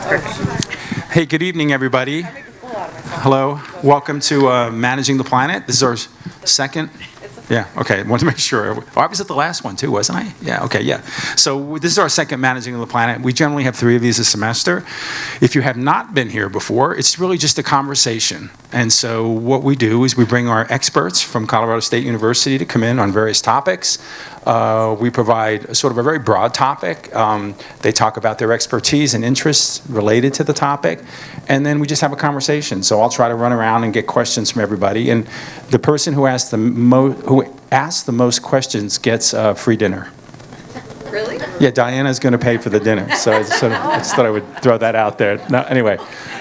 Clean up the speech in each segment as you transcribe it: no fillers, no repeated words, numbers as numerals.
Hey, good evening, everybody. Hello. Welcome to Managing the Planet. This is our second. Yeah, okay. I wanted to make sure. Oh, I was at the last one, too, wasn't I? Yeah, okay, yeah. So this is our second Managing the Planet. We generally have 3 of these a semester. If you have not been here before, it's really just a conversation. And so what we do is we bring our experts from Colorado State University to come in on various topics. We provide sort of a very broad topic. They talk about their expertise and interests related to the topic. And then we just have a conversation. So I'll try to run around and get questions from everybody. And the person who asks the most questions gets free dinner. Really? Yeah, Diana's going to pay for the dinner. So I just thought I would throw that out there. Anyway,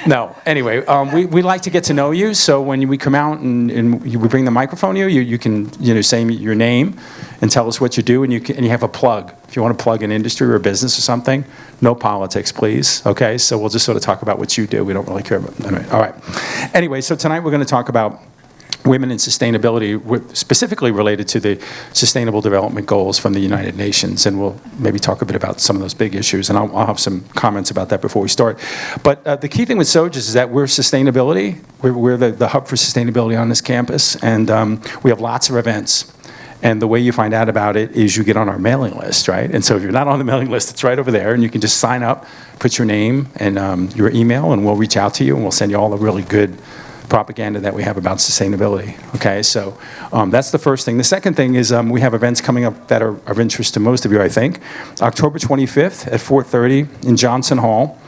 we like to get to know you. So when we come out and we bring the microphone to you, you can say your name and tell us what you do, and you have a plug. If you want to plug an industry or a business or something, no politics, please. Okay, so we'll just sort of talk about what you do. We don't really care about. Anyway, all right. Anyway, so tonight we're going to talk about women in sustainability, specifically related to the Sustainable Development Goals from the United Nations, and we'll maybe talk a bit about some of those big issues, and I'll have some comments about that before we start. But the key thing with SOGIS is that we're sustainability. We're the hub for sustainability on this campus, and we have lots of events. And the way you find out about it is you get on our mailing list, right? And so if you're not on the mailing list, it's right over there, and you can just sign up, put your name and your email, and we'll reach out to you, and we'll send you all the really good propaganda that we have about sustainability. Okay, so that's the first thing. The second thing is we have events coming up that are of interest to most of you, I think. October 25th at 4:30 in Johnson Hall,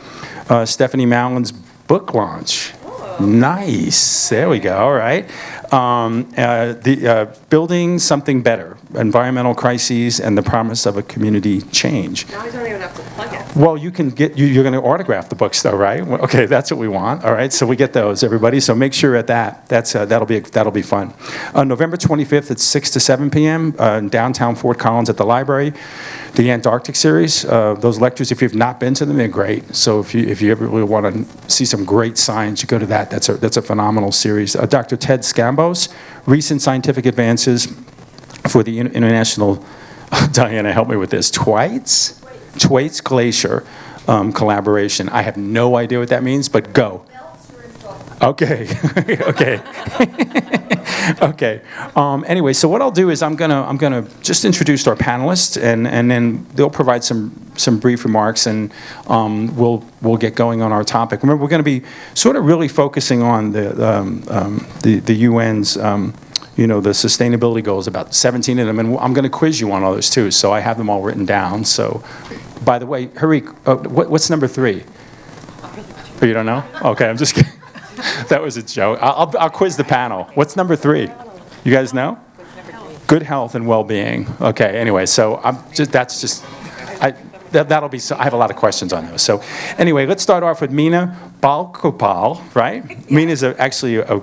Stephanie Mallon's book launch. Nice. There we go. All right. Building Something Better, Environmental Crises and the Promise of a Community Change. Now I don't even have to plug it. Well, you can get, you're going to autograph the books though, right? Okay, that's what we want. All right, so we get those, everybody. So make sure at that. That'll be fun. November 25th at 6 to 7 p.m. In downtown Fort Collins at the library. The Antarctic series, those lectures, if you've not been to them, they're great. So if you ever really want to see some great science, you go to that. That's a phenomenal series. Dr. Ted Scambos, Recent Scientific Advances for the International, Diana, help me with this, Thwaites Glacier collaboration. I have no idea what that means, but go. Okay, okay. Okay. Anyway, so what I'll do is I'm gonna just introduce our panelists, and then they'll provide some brief remarks, and we'll get going on our topic. Remember, we're going to be sort of really focusing on the UN's the sustainability goals, about 17 of them, and I'm going to quiz you on all those too. So I have them all written down. So, by the way, hurry. What's number 3? Oh, you don't know? Okay, I'm just kidding. That was a joke. I'll quiz the panel. What's number 3? You guys know? Good health and well-being. Okay. Anyway, so that'll be. So I have a lot of questions on those. So, anyway, let's start off with Meena Balgopal. Right? Meena is actually a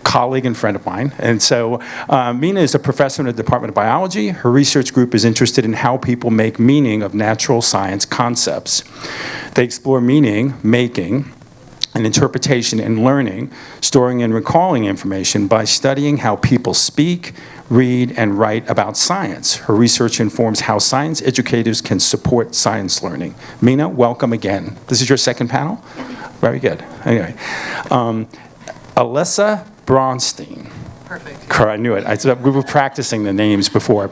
colleague and friend of mine. And so Meena is a professor in the Department of Biology. Her research group is interested in how people make meaning of natural science concepts. They explore meaning making and interpretation and learning, storing and recalling information by studying how people speak, read, and write about science. Her research informs how science educators can support science learning. Meena, welcome again. This is your second panel? Very good. Anyway, Elissa Braunstein. Perfect. I knew it. We were practicing the names before.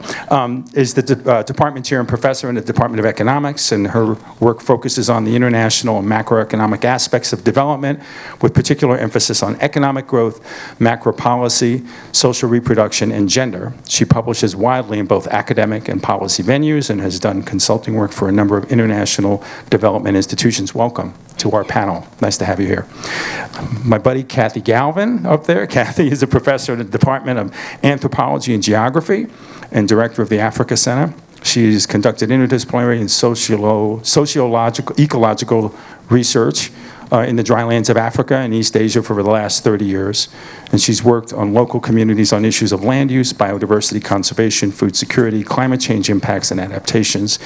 Is the department chair and professor in the Department of Economics, and her work focuses on the international and macroeconomic aspects of development, with particular emphasis on economic growth, macro policy, social reproduction, and gender. She publishes widely in both academic and policy venues and has done consulting work for a number of international development institutions. Welcome to our panel. Nice to have you here. My buddy Kathy Galvin up there. Kathy is a professor in the Department of Anthropology and Geography and director of the Africa Center. She's conducted interdisciplinary and sociological, ecological research in the drylands of Africa and East Asia for the last 30 years. And she's worked on local communities on issues of land use, biodiversity conservation, food security, climate change impacts, and adaptations.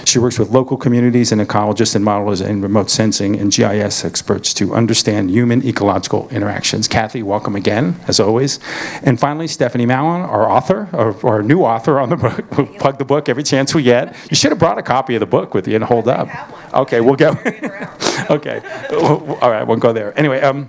She works with local communities and ecologists and modelers and remote sensing and GIS experts to understand human ecological interactions. Kathy, welcome again, as always. And finally, Stephanie Mallon, our author, or our new author on the book. We'll plug the book every chance we get. You should have brought a copy of the book with you and hold up. Okay, we'll go. Okay, all right, we'll go there. Anyway,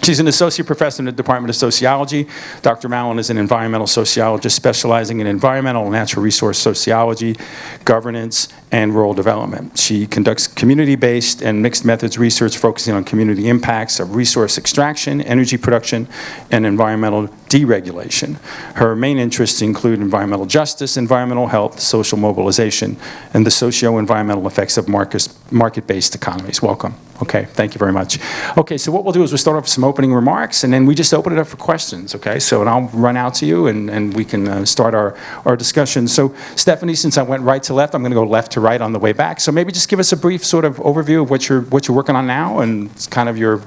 she's an associate professor in the Department of Sociology. Dr. Mallon is an environmental sociologist specializing in environmental and natural resource sociology, governance, and rural development. She conducts community-based and mixed methods research focusing on community impacts of resource extraction, energy production, and environmental deregulation. Her main interests include environmental justice, environmental health, social mobilization, and the socio-environmental effects of market-based economies. Welcome. Okay, thank you very much. Okay, so what we'll do is we'll start off with some opening remarks, and then we just open it up for questions, okay? So, and I'll run out to you, and we can start our discussion. So, Stephanie, since I went right to left, I'm going to go left to right on the way back. So maybe just give us a brief sort of overview of what you're working on now, and kind of your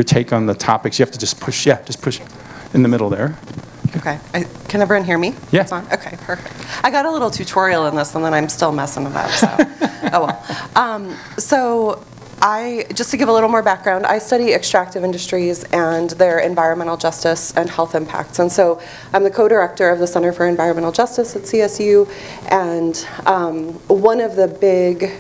take on the topics. You have to just push in the middle there. Okay. Can everyone hear me? Yeah. It's on? Okay, perfect. I got a little tutorial in this, and then I'm still messing it up, so oh well. Just to give a little more background, I study extractive industries and their environmental justice and health impacts. And so I'm the co-director of the Center for Environmental Justice at CSU, and one of the big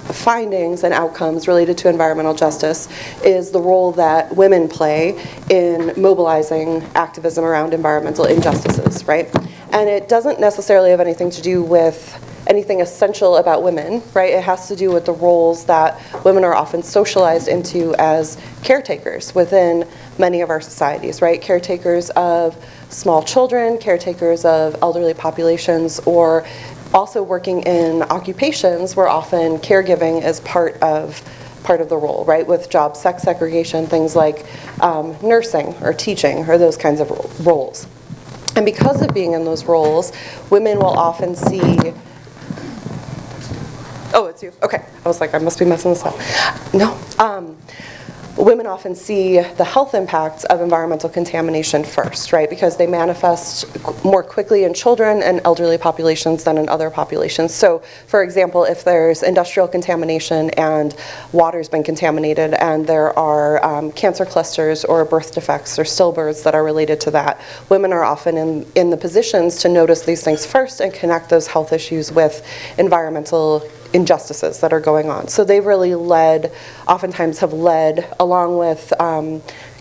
findings and outcomes related to environmental justice is the role that women play in mobilizing activism around environmental injustices, right? And it doesn't necessarily have anything to do with anything essential about women, right? It has to do with the roles that women are often socialized into as caretakers within many of our societies, right? Caretakers of small children, caretakers of elderly populations, or also working in occupations where often caregiving is part of the role, right? With job sex segregation, things like nursing or teaching or those kinds of roles. And because of being in those roles, women will often see. Oh, it's you. Okay. I was like, I must be messing this up. No. Women often see the health impacts of environmental contamination first, right? Because they manifest more quickly in children and elderly populations than in other populations. So, for example, if there's industrial contamination and water's been contaminated and there are cancer clusters or birth defects or stillbirths that are related to that, women are often in the positions to notice these things first and connect those health issues with environmental injustices that are going on. So they've really oftentimes have led, along with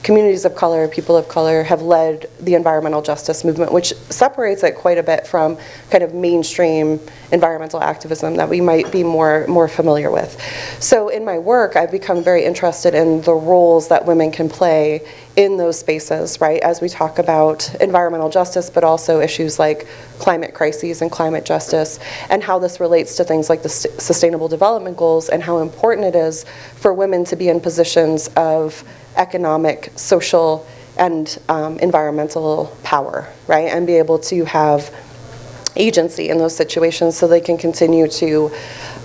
communities of color, people of color, have led the environmental justice movement, which separates it quite a bit from kind of mainstream environmental activism that we might be more familiar with. So in my work, I've become very interested in the roles that women can play in those spaces, right, as we talk about environmental justice, but also issues like climate crises and climate justice, and how this relates to things like the Sustainable Development Goals, and how important it is for women to be in positions of economic, social, and environmental power, right, and be able to have agency in those situations so they can continue to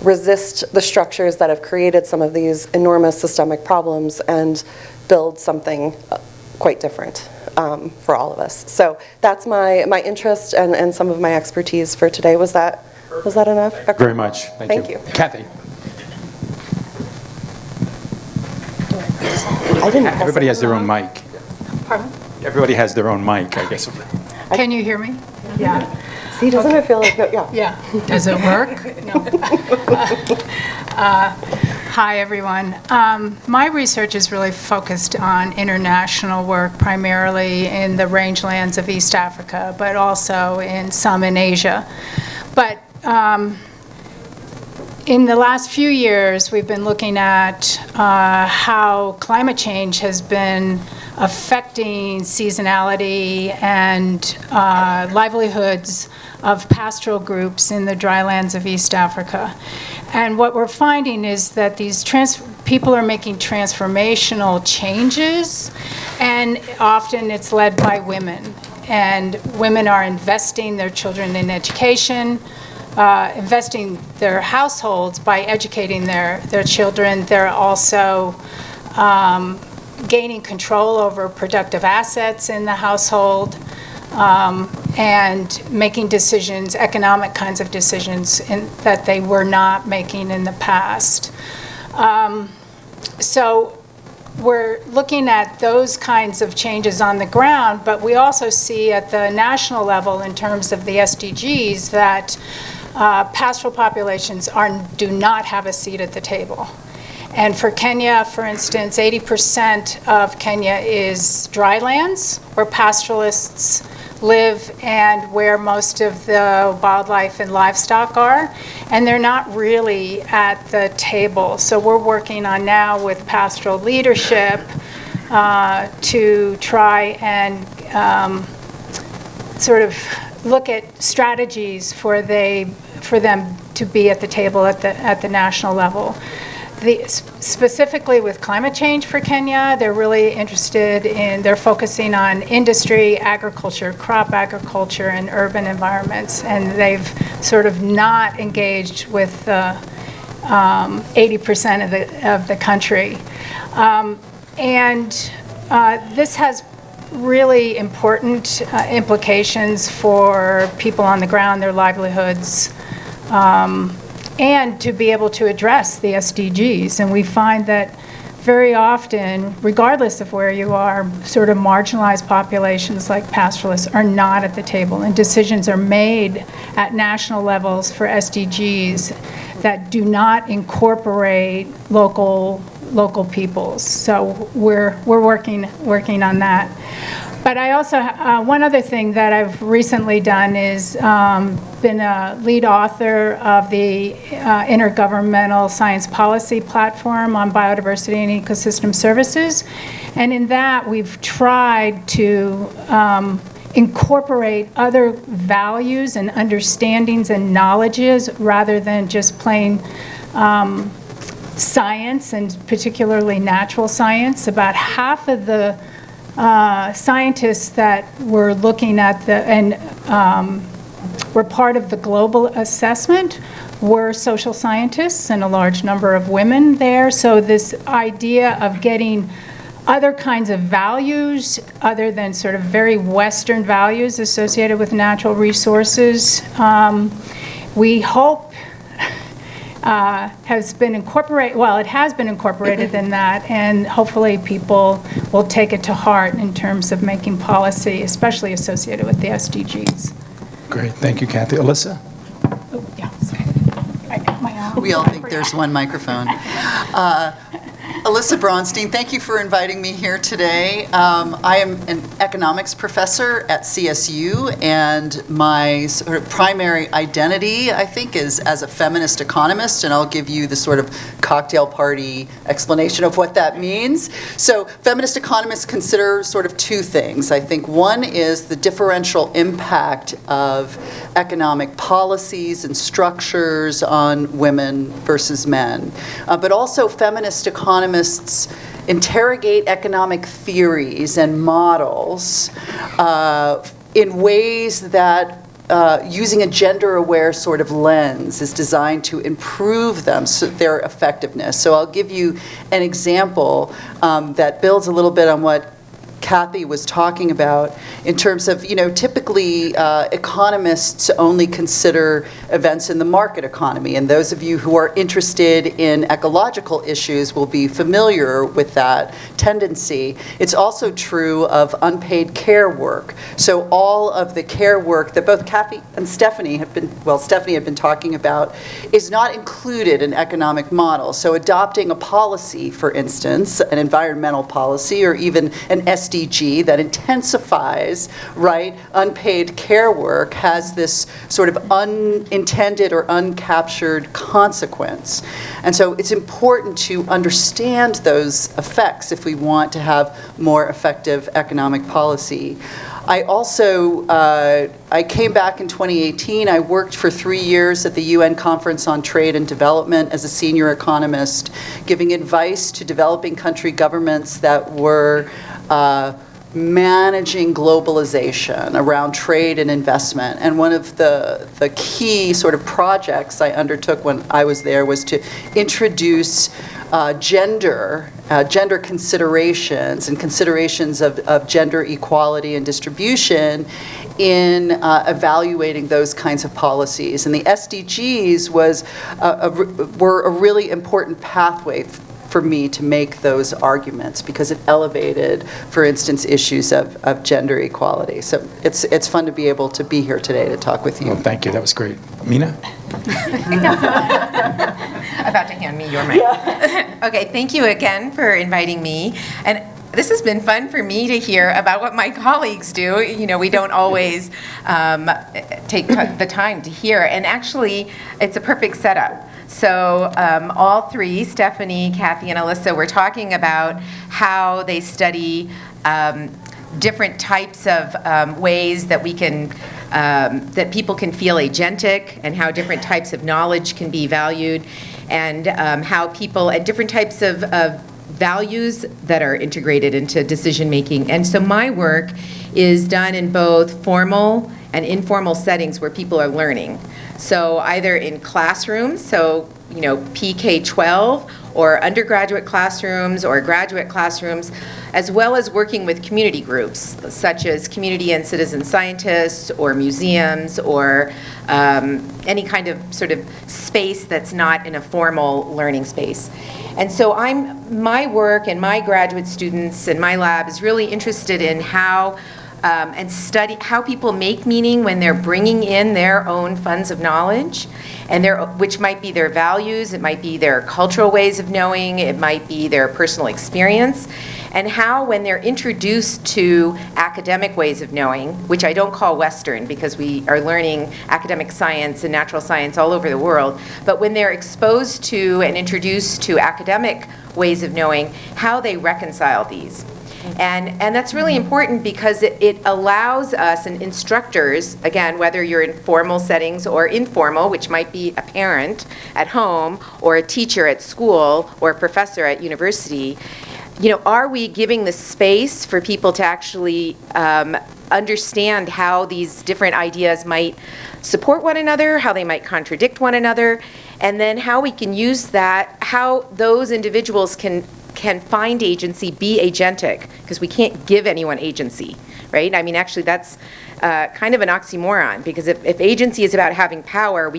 resist the structures that have created some of these enormous systemic problems and build something quite different for all of us. So that's my interest and some of my expertise for today. Was that enough? Thank you very much. Thank you. Kathy. I didn't. Everybody has their own mic. Pardon? Everybody has their own mic, I guess. Can you hear me? Yeah. See, doesn't it feel like, yeah. Yeah. Does it work? No. Hi, everyone. My research is really focused on international work, primarily in the rangelands of East Africa, but also in some in Asia. But in the last few years, we've been looking at how climate change has been affecting seasonality and livelihoods of pastoral groups in the drylands of East Africa. And what we're finding is that these people are making transformational changes, and often it's led by women. And women are investing their children in education, investing their households by educating their children. They're also gaining control over productive assets in the household, and making decisions, economic kinds of decisions that they were not making in the past. So we're looking at those kinds of changes on the ground, but we also see at the national level in terms of the SDGs that pastoral populations do not have a seat at the table. And for Kenya, for instance, 80% of Kenya is dry lands where pastoralists live and where most of the wildlife and livestock are, and they're not really at the table. So we're working on now with pastoral leadership to try and sort of look at strategies for them to be at the table at the national level. Specifically with climate change for Kenya, they're really interested they're focusing on industry, agriculture, crop agriculture, and urban environments, and they've sort of not engaged with 80% of the country. This has really important implications for people on the ground, their livelihoods, and to be able to address the SDGs. And we find that very often, regardless of where you are, sort of marginalized populations like pastoralists are not at the table, and decisions are made at national levels for SDGs that do not incorporate local peoples. So we're working on that. But I also, one other thing that I've recently done is been a lead author of the Intergovernmental Science Policy Platform on Biodiversity and Ecosystem Services. And in that, we've tried to incorporate other values and understandings and knowledges rather than just plain science, and particularly natural science. About half of the scientists that were looking at were part of the global assessment were social scientists, and a large number of women there. So this idea of getting other kinds of values other than sort of very Western values associated with natural resources, we hope has been incorporated, well, it has been incorporated in that, and hopefully people will take it to heart in terms of making policy, especially associated with the SDGs. Great, thank you, Kathy. Elissa? Oh, yeah, sorry. I got my own. We all think there's one microphone. Elissa Braunstein, thank you for inviting me here today. I am an economics professor at CSU, and my sort of primary identity, I think, is as a feminist economist, and I'll give you the sort of cocktail party explanation of what that means. So feminist economists consider sort of two things. I think one is the differential impact of economic policies and structures on women versus men, but also feminist economists interrogate economic theories and models in ways that using a gender-aware sort of lens is designed to improve their effectiveness. So I'll give you an example that builds a little bit on what Kathy was talking about in terms of, typically economists only consider events in the market economy, and those of you who are interested in ecological issues will be familiar with that tendency. It's also true of unpaid care work. So all of the care work that both Kathy and Stephanie had been talking about is not included in economic models. So adopting a policy, for instance, an environmental policy or even an SDG that intensifies, unpaid care work has this sort of unintended or uncaptured consequence. And so it's important to understand those effects if we want to have more effective economic policy. I also, I came back in 2018. I worked for 3 years at the UN Conference on Trade and Development as a senior economist, giving advice to developing country governments that were managing globalization around trade and investment. And one of the key sort of projects I undertook when I was there was to introduce gender considerations and considerations of gender equality and distribution in evaluating those kinds of policies. And the SDGs were a really important pathway for me to make those arguments because it elevated, for instance, issues of gender equality. So it's fun to be able to be here today to talk with you. Well, thank you. That was great. Meena? About to hand me your mic. Okay, thank you again for inviting me. And this has been fun for me to hear about what my colleagues do. You know, we don't always take the time to hear. And actually, it's a perfect setup. So all three, Stephanie, Kathy, and Elissa, were talking about how they study different types of ways that we can, that people can feel agentic, and how different types of knowledge can be valued, and how people, and different types of values that are integrated into decision making. And so my work is done in both formal and informal settings where people are learning. So either in classrooms, so you know, PK-12, or undergraduate classrooms or graduate classrooms, as well as working with community groups, such as community and citizen scientists, or museums, or any kind of sort of space that's not in a formal learning space. And so my work and my graduate students and my lab is really interested in how and study how people make meaning when they're bringing in their own funds of knowledge, and which might be their values, it might be their cultural ways of knowing, it might be their personal experience, and how when they're introduced to academic ways of knowing, which I don't call Western because we are learning academic science and natural science all over the world, but when they're exposed to and introduced to academic ways of knowing, how they reconcile these. And that's really important because it allows us, and instructors, again, whether you're in formal settings or informal, which might be a parent at home or a teacher at school or a professor at university, you know, are we giving the space for people to actually understand how these different ideas might support one another, how they might contradict one another, and then how we can use that, how those individuals can find agency, be agentic, because we can't give anyone agency, right? I mean, actually, that's kind of an oxymoron, because if agency is about having power,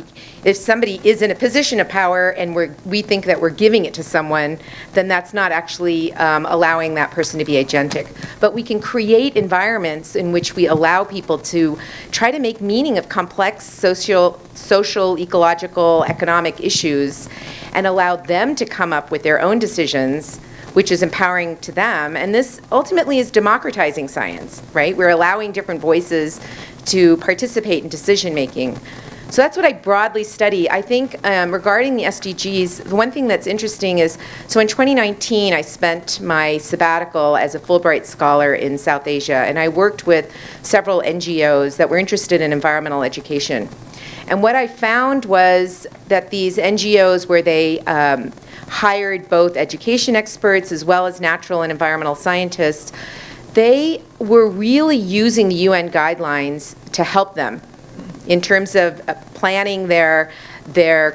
if somebody is in a position of power and we think that we're giving it to someone, then that's not actually allowing that person to be agentic. But we can create environments in which we allow people to try to make meaning of complex social, ecological, economic issues, and allow them to come up with their own decisions, which is empowering to them. And this ultimately is democratizing science, right? We're allowing different voices to participate in decision making. So that's what I broadly study. I think regarding the SDGs, the one thing that's interesting is, so in 2019, I spent my sabbatical as a Fulbright scholar in South Asia, and I worked with several NGOs that were interested in environmental education. And what I found was that these NGOs, where they hired both education experts as well as natural and environmental scientists, they were really using the UN guidelines to help them in terms of planning their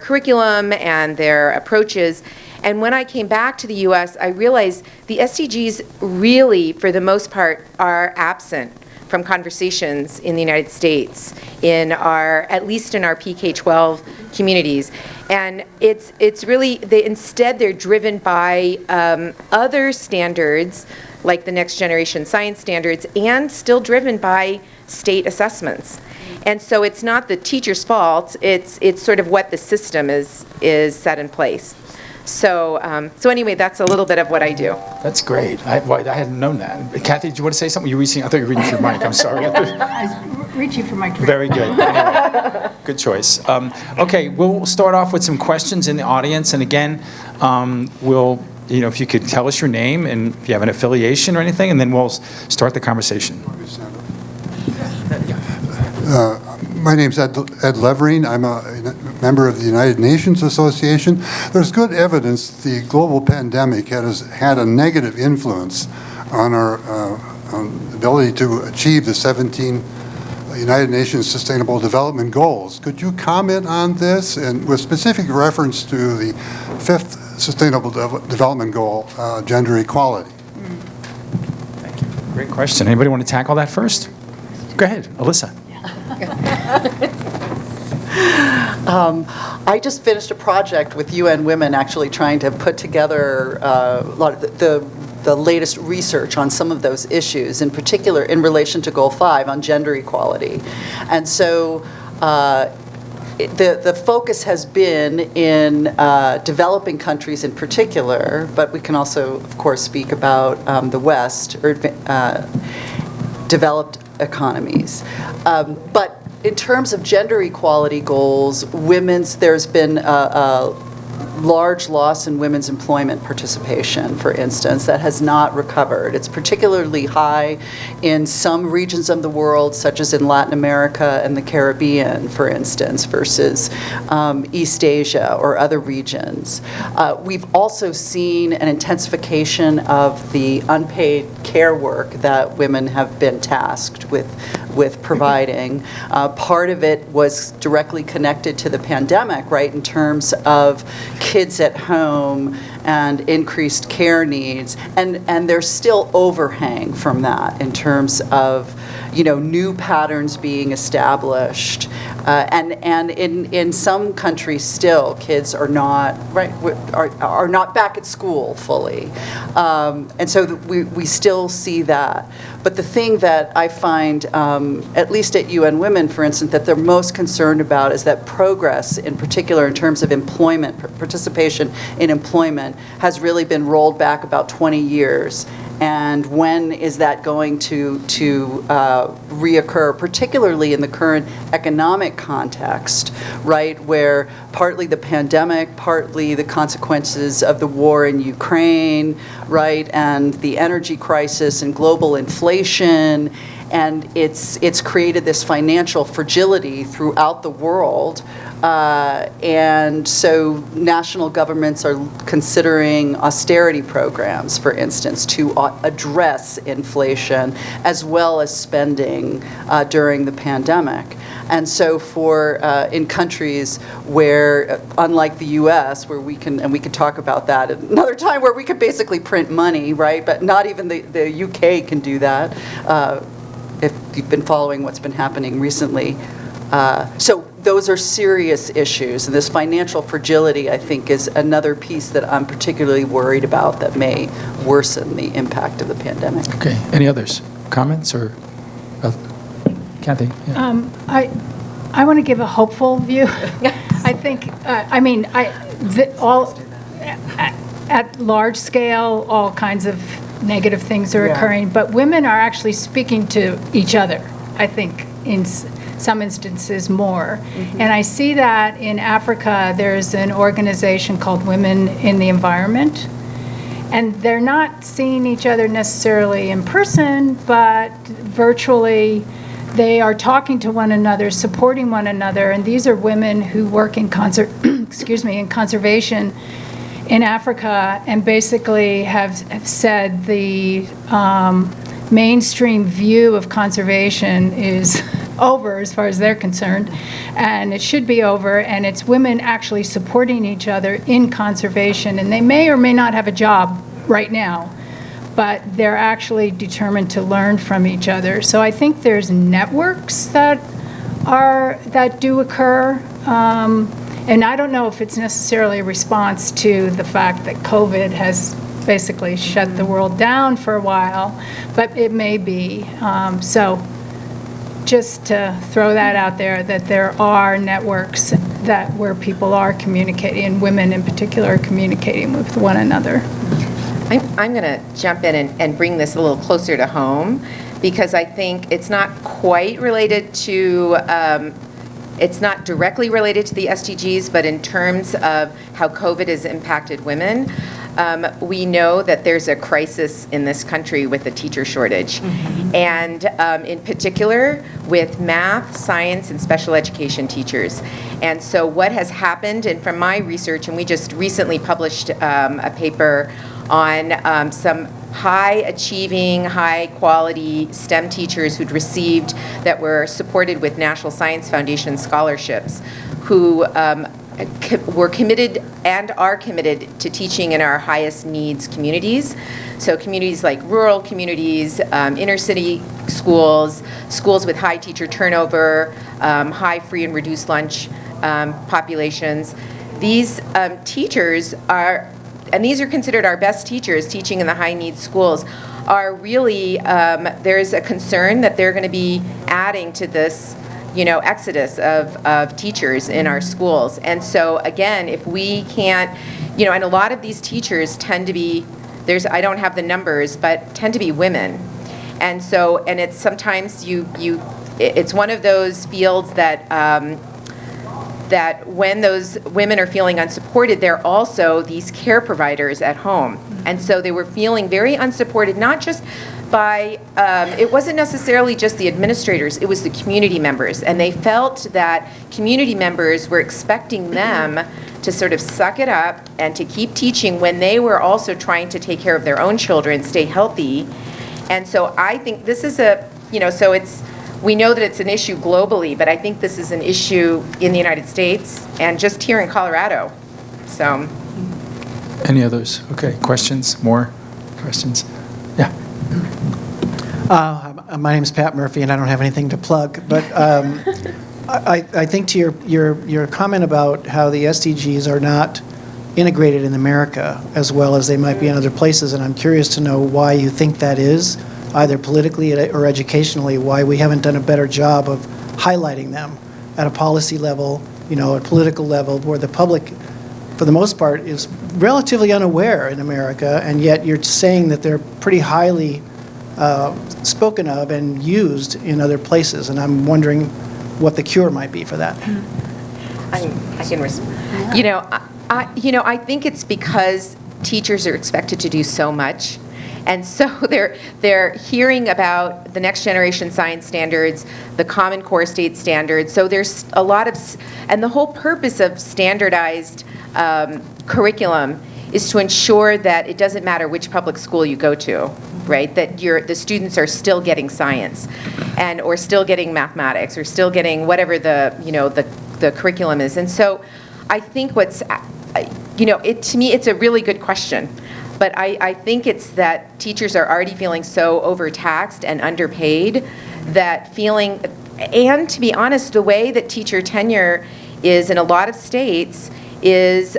curriculum and their approaches. And when I came back to the US, I realized the SDGs really, for the most part, are absent from conversations in the United States, at least in our PK-12 communities. And it's really, instead they're driven by other standards, like the next generation science standards, and still driven by state assessments. And so it's not the teacher's fault, it's sort of what the system is set in place. So anyway, that's a little bit of what I do. That's great. I hadn't known that. Kathy, did you want to say something? I thought you were reaching for your mic. I'm sorry. I was reaching for my drink. Very good. Anyway, good choice. Okay, we'll start off with some questions in the audience. And again, if you could tell us your name and if you have an affiliation or anything, and then we'll start the conversation. My name's Ed Levering. I'm a member of the United Nations Association. There's good evidence the global pandemic has had a negative influence on our ability to achieve the 17 United Nations Sustainable Development Goals. Could you comment on this, and with specific reference to the 5th Sustainable Development Goal, gender equality? Thank you. Great question. Anybody want to tackle that first? Go ahead, Elissa. I just finished a project with UN Women actually trying to put together a lot of the latest research on some of those issues, in particular in relation to Goal 5 on gender equality. And so the focus has been in developing countries in particular, but we can also, of course, speak about the West or developed economies. But in terms of gender equality goals, there's been a large loss in women's employment participation, for instance, that has not recovered. It's particularly high in some regions of the world, such as in Latin America and the Caribbean, for instance, versus East Asia or other regions. We've also seen an intensification of the unpaid care work that women have been tasked with providing. Part of it was directly connected to the pandemic, right, in terms of kids at home and increased care needs, and there's still overhang from that in terms of, new patterns being established, and in some countries still kids are not are not back at school fully, and so we still see that. But the thing that I find, at least at UN Women, for instance, that they're most concerned about is that progress, in particular in terms of employment, participation in employment, has really been rolled back about 20 years. And when is that going to reoccur, particularly in the current economic context, right, where partly the pandemic, partly the consequences of the war in Ukraine, right, and the energy crisis and global inflation, and it's created this financial fragility throughout the world. And so national governments are considering austerity programs, for instance, to address inflation as well as spending during the pandemic. And so in countries where, unlike the US, where we can talk about that at another time, where we could basically print money, right? But not even the UK can do that, if you've been following what's been happening recently. So those are serious issues, and this financial fragility, I think, is another piece that I'm particularly worried about that may worsen the impact of the pandemic. Okay. Any others? Comments or Kathy? Yeah. I want to give a hopeful view. I think, at large scale, all kinds of negative things are occurring, but women are actually speaking to each other, I think, in some instances more. Mm-hmm. And I see that in Africa, there's an organization called Women in the Environment, and they're not seeing each other necessarily in person, but virtually they are talking to one another, supporting one another, and these are women who work in in conservation in Africa, and basically have said the mainstream view of conservation is over as far as they're concerned, and it should be over, and it's women actually supporting each other in conservation, and they may or may not have a job right now, but they're actually determined to learn from each other. So I think there's networks that do occur, and I don't know if it's necessarily a response to the fact that COVID has basically shut the world down for a while, but it may be. So just to throw that out there, that there are networks where people are communicating, and women in particular are communicating with one another. I'm going to jump in and bring this a little closer to home, because I think it's not quite related to, it's not directly related to the SDGs, but in terms of how COVID has impacted women. We know that there's a crisis in this country with the teacher shortage, and in particular with math, science, and special education teachers. And so what has happened, and from my research, and we just recently published a paper on some high-achieving, high-quality STEM teachers that were supported with National Science Foundation scholarships, who were committed and are committed to teaching in our highest needs communities. So communities like rural communities, inner city schools, schools with high teacher turnover, high free and reduced lunch populations, these teachers are, and these are considered our best teachers teaching in the high-needs schools, are really, there's a concern that they're going to be adding to this, exodus of teachers in our schools. And so, again, if we can't, and a lot of these teachers tend to be, I don't have the numbers, but tend to be women. And so, and it's sometimes it's one of those fields that, that when those women are feeling unsupported, they're also these care providers at home. And so they were feeling very unsupported, not just by, it wasn't necessarily just the administrators, it was the community members. And they felt that community members were expecting them to sort of suck it up and to keep teaching when they were also trying to take care of their own children, stay healthy. And so I think this is so we know that it's an issue globally, but I think this is an issue in the United States and just here in Colorado. So. Any others? Okay, questions? More questions? Yeah. My name's Pat Murphy, and I don't have anything to plug, but I think to your comment about how the SDGs are not integrated in America as well as they might be in other places, and I'm curious to know why you think that is, either politically or educationally, why we haven't done a better job of highlighting them at a policy level, at political level, where the public, for the most part, is relatively unaware in America, and yet you're saying that they're pretty highly spoken of and used in other places, and I'm wondering what the cure might be for that. I can respond. Yeah. I think it's because teachers are expected to do so much. And so they're hearing about the next generation science standards, the Common Core state standards. So there's a lot of, and the whole purpose of standardized curriculum is to ensure that it doesn't matter which public school you go to, right? That the students are still getting science, or still getting mathematics, or still getting whatever the curriculum is. And so I think to me, it's a really good question. But I think it's that teachers are already feeling so overtaxed and underpaid that feeling, and to be honest, the way that teacher tenure is in a lot of states is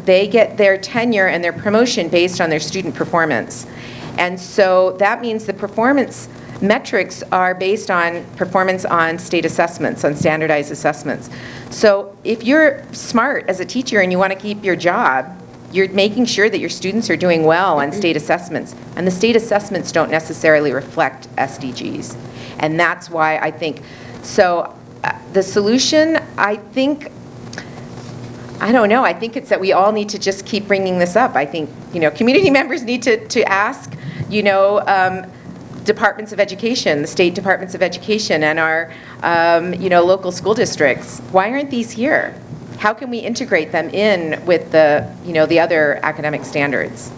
they get their tenure and their promotion based on their student performance. And so that means the performance metrics are based on performance on state assessments, on standardized assessments. So if you're smart as a teacher and you want to keep your job, you're making sure that your students are doing well on state assessments. And the state assessments don't necessarily reflect SDGs. And that's why I think, so the solution, I don't know, I think it's that we all need to just keep bringing this up. I think, community members need to ask, departments of education, the state departments of education, and our, local school districts. Why aren't these here? How can we integrate them in with the other academic standards?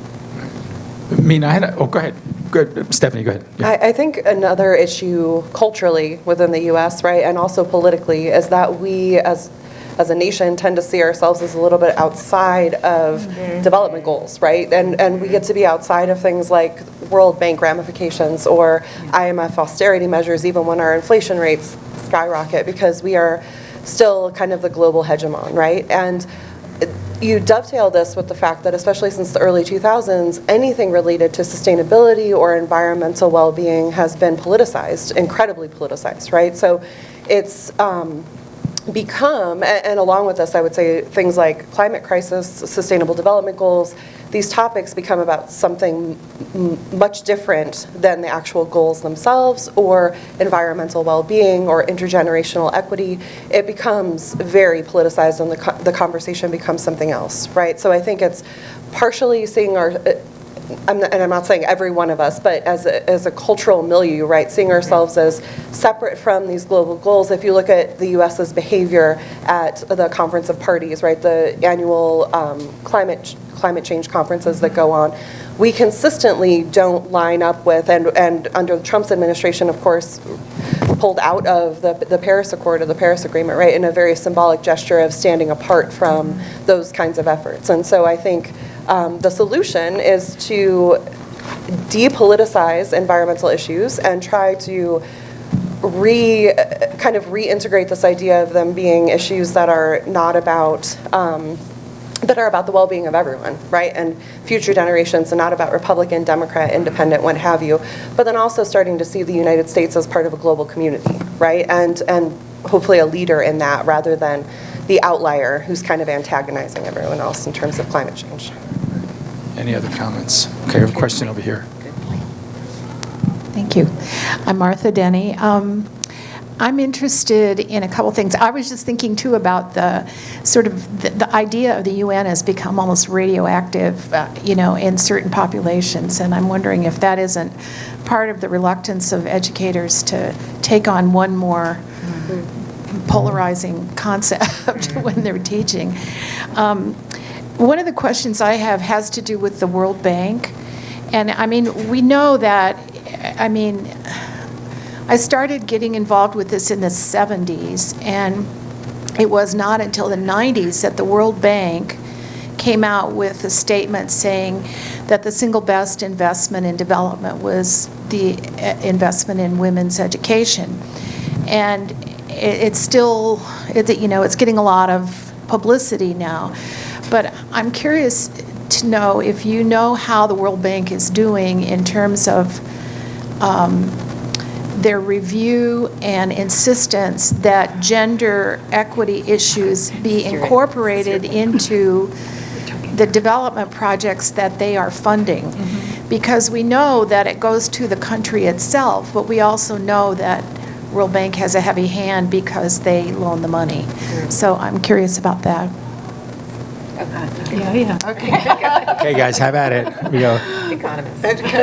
Meena, go ahead. Good, Stephanie, go ahead. Yeah. I think another issue culturally within the U.S., right, and also politically, is that we as a nation tend to see ourselves as a little bit outside of development goals, right? And we get to be outside of things like World Bank ramifications or IMF austerity measures, even when our inflation rates skyrocket, because we are still kind of the global hegemon, right? And you dovetail this with the fact that, especially since the early 2000s, anything related to sustainability or environmental well-being has been politicized, incredibly politicized, right? So it's become, and along with this, I would say things like climate crisis, sustainable development goals, these topics become about something much different than the actual goals themselves or environmental well-being or intergenerational equity. It becomes very politicized and the conversation becomes something else, right? So I think it's partially seeing I'm not saying every one of us, but as a cultural milieu, right, seeing ourselves as separate from these global goals. If you look at the U.S.'s behavior at the Conference of Parties, right, the annual climate change conferences that go on, we consistently don't line up with, and under Trump's administration, of course, pulled out of the Paris Accord or the Paris Agreement, right, in a very symbolic gesture of standing apart from those kinds of efforts. And so I think the solution is to depoliticize environmental issues and try to kind of reintegrate this idea of them being issues that are not about that are about the well-being of everyone, right? And future generations, and not about Republican, Democrat, Independent, what have you. But then also starting to see the United States as part of a global community, right? And hopefully a leader in that, rather than the outlier who's kind of antagonizing everyone else in terms of climate change. Any other comments? Okay, we have a question over here. Thank you. I'm Martha Denny. I'm interested in a couple things. I was just thinking too about the sort of the idea of the UN has become almost radioactive, in certain populations, and I'm wondering if that isn't part of the reluctance of educators to take on one more polarizing concept when they're teaching. One of the questions I have has to do with the World Bank, and I mean, we know that, I started getting involved with this in the 70s, and it was not until the 90s that the World Bank came out with a statement saying that the single best investment in development was the investment in women's education. And it's still, it's getting a lot of publicity now. But I'm curious to know if you know how the World Bank is doing in terms of their review and insistence that gender equity issues be incorporated into the development projects that they are funding. Because we know that it goes to the country itself, but we also know that World Bank has a heavy hand because they loan the money. So I'm curious about that. Yeah. Okay, guys, have at it. Here we go.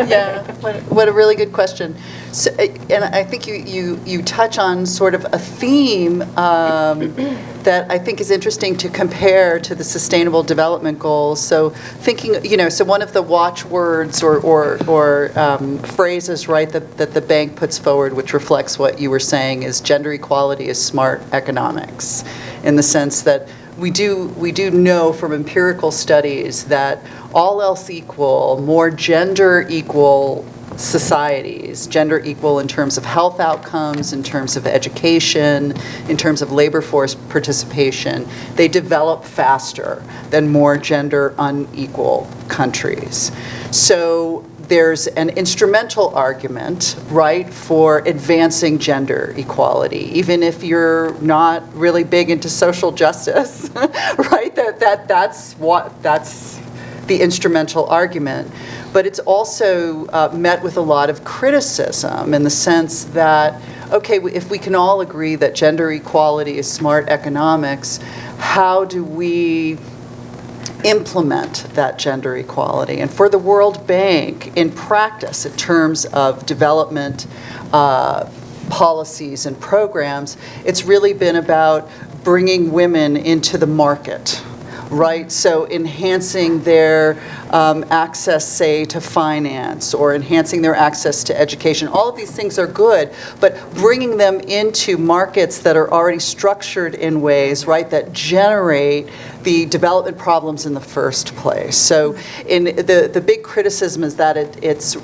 Yeah, what a really good question. So, and I think you touch on sort of a theme that I think is interesting to compare to the Sustainable Development Goals. So thinking, so one of the watchwords or phrases, right, that the bank puts forward, which reflects what you were saying, is gender equality is smart economics, in the sense that we do know from empirical studies that all else equal, more gender equal societies, gender equal in terms of health outcomes, in terms of education, in terms of labor force participation, they develop faster than more gender unequal countries. So there's an instrumental argument, right, for advancing gender equality, even if you're not really big into social justice, right? That's the instrumental argument. But it's also met with a lot of criticism in the sense that, okay, if we can all agree that gender equality is smart economics, how do we implement that gender equality? And for the World Bank, in practice, in terms of development policies and programs, it's really been about bringing women into the market, right? So enhancing their access, say, to finance, or enhancing their access to education. All of these things are good, but bringing them into markets that are already structured in ways, right, that generate the development problems in the first place. So in the big criticism is that it's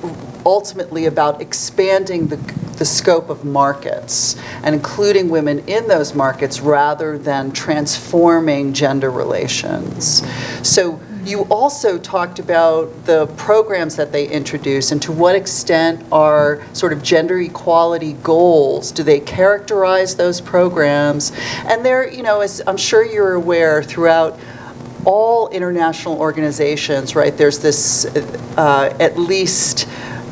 ultimately about expanding the scope of markets and including women in those markets rather than transforming gender relations. So you also talked about the programs that they introduce and to what extent are sort of gender equality goals, do they characterize those programs? And they're, as I'm sure you're aware, throughout all international organizations, right, there's this at least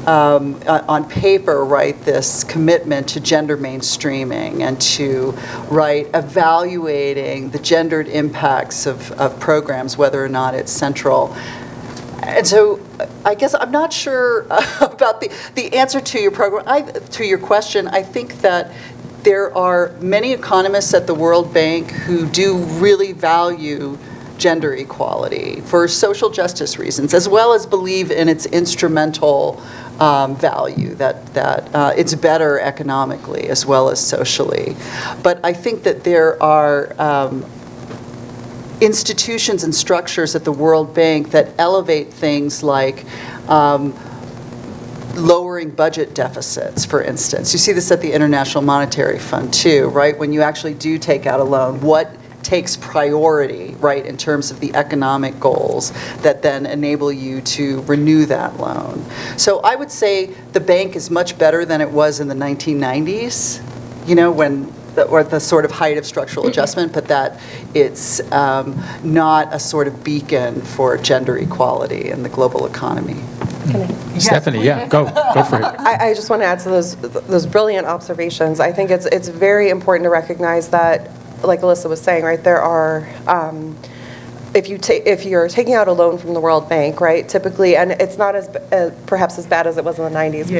on paper, right, this commitment to gender mainstreaming and to, right, evaluating the gendered impacts of programs, whether or not it's central. And so I guess I'm not sure about the answer to your to your question. I think that there are many economists at the World Bank who do really value gender equality for social justice reasons, as well as believe in its instrumental value, that it's better economically as well as socially. But I think that there are institutions and structures at the World Bank that elevate things like lowering budget deficits, for instance. You see this at the International Monetary Fund too, right? When you actually do take out a loan, what takes priority, right, in terms of the economic goals that then enable you to renew that loan. So I would say the bank is much better than it was in the 1990s, when or the sort of height of structural adjustment, but that it's not a sort of beacon for gender equality in the global economy. Stephanie, yeah, go for it. I just want to add to those brilliant observations. I think it's very important to recognize that, like Elissa was saying, right, there are, if you're taking out a loan from the World Bank, right, typically, and it's not perhaps as bad as it was in the 90s,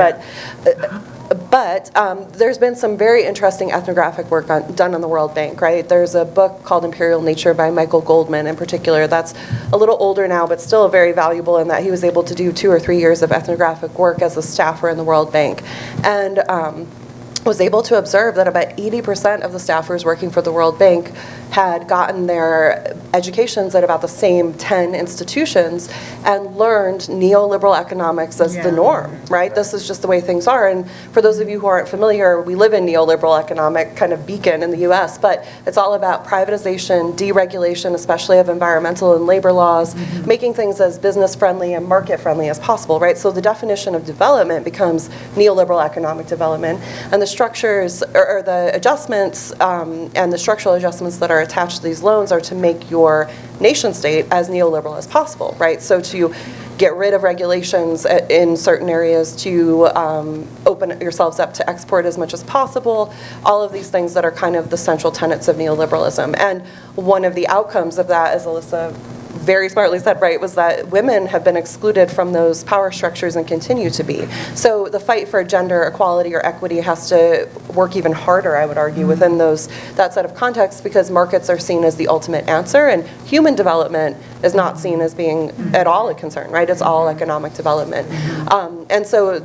but there's been some very interesting ethnographic work done on the World Bank, right? There's a book called Imperial Nature by Michael Goldman in particular that's a little older now, but still very valuable in that he was able to do 2 or 3 years of ethnographic work as a staffer in the World Bank. And was able to observe that about 80% of the staffers working for the World Bank had gotten their educations at about the same 10 institutions and learned neoliberal economics as the norm, right? This is just the way things are. And for those of you who aren't familiar, we live in neoliberal economic kind of beacon in the US, but it's all about privatization, deregulation, especially of environmental and labor laws, making things as business friendly and market friendly as possible, right? So the definition of development becomes neoliberal economic development. And the structures or the adjustments and the structural adjustments that are attached to these loans are to make your nation state as neoliberal as possible, right? So to get rid of regulations in certain areas, to open yourselves up to export as much as possible, all of these things that are kind of the central tenets of neoliberalism. And one of the outcomes of that, as Elissa very smartly said, right, was that women have been excluded from those power structures and continue to be. So the fight for gender equality or equity has to work even harder, I would argue, within that set of contexts, because markets are seen as the ultimate answer, and human development is not seen as being at all a concern, right? It's all economic development. And so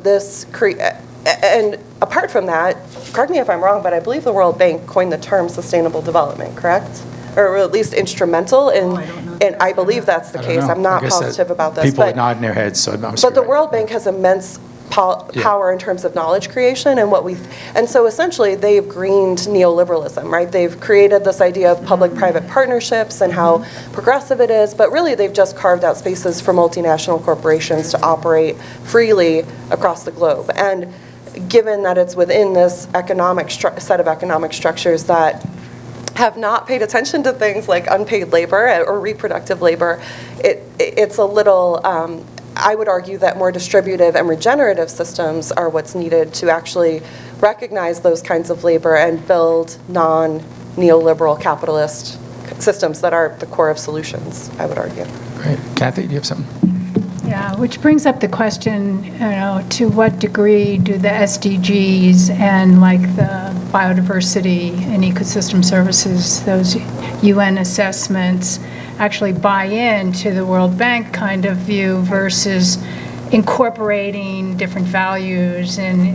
and apart from that, correct me if I'm wrong, but I believe the World Bank coined the term sustainable development, correct? Or at least instrumental in, and I believe that's the case. I'm not positive about this. People are nodding their heads, so I'm But the World Bank has immense power in terms of knowledge creation and so essentially they've greened neoliberalism, right? They've created this idea of public-private partnerships and how progressive it is, but really they've just carved out spaces for multinational corporations to operate freely across the globe. And given that it's within this economic set of economic structures that have not paid attention to things like unpaid labor or reproductive labor, it's a little, I would argue that more distributive and regenerative systems are what's needed to actually recognize those kinds of labor and build non-neoliberal capitalist systems that are the core of solutions, I would argue. Great. Kathy, do you have something? Yeah, which brings up the question, to what degree do the SDGs and like the biodiversity and ecosystem services, those UN assessments, actually buy into the World Bank kind of view versus incorporating different values and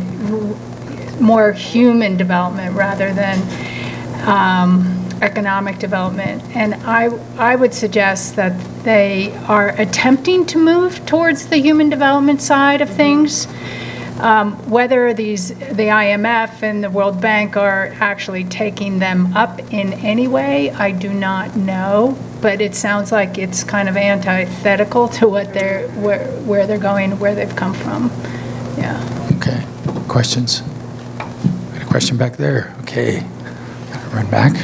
more human development rather than economic development. And I would suggest that they are attempting to move towards the human development side of things. Whether the IMF and the World Bank are actually taking them up in any way, I do not know. But it sounds like it's kind of antithetical to what where they're going, where they've come from. Yeah. Okay. Questions? Got a question back there. Okay. Run back.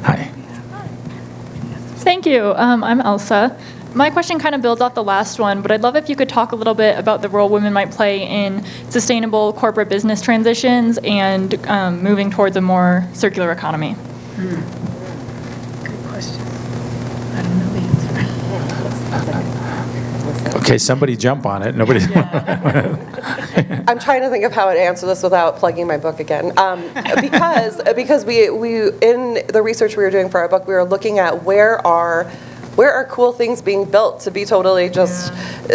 Hi. Thank you. I'm Elissa. My question kind of builds off the last one, but I'd love if you could talk a little bit about the role women might play in sustainable corporate business transitions and moving towards a more circular economy. Good question. I don't know the answer. Okay, somebody jump on it. Nobody. I'm trying to think of how to answer this without plugging my book again. Because we in the research we were doing for our book, we were looking at where are where are cool things being built, to be totally just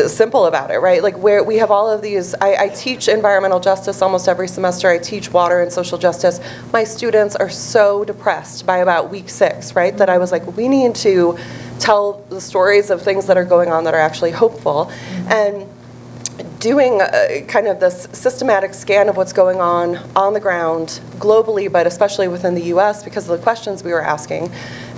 simple about it, right? Like where we have all of these, I teach environmental justice almost every semester. I teach water and social justice. My students are so depressed by about week 6, right? That I was like, we need to tell the stories of things that are going on that are actually hopeful. And doing kind of this systematic scan of what's going on the ground globally, but especially within the US because of the questions we were asking,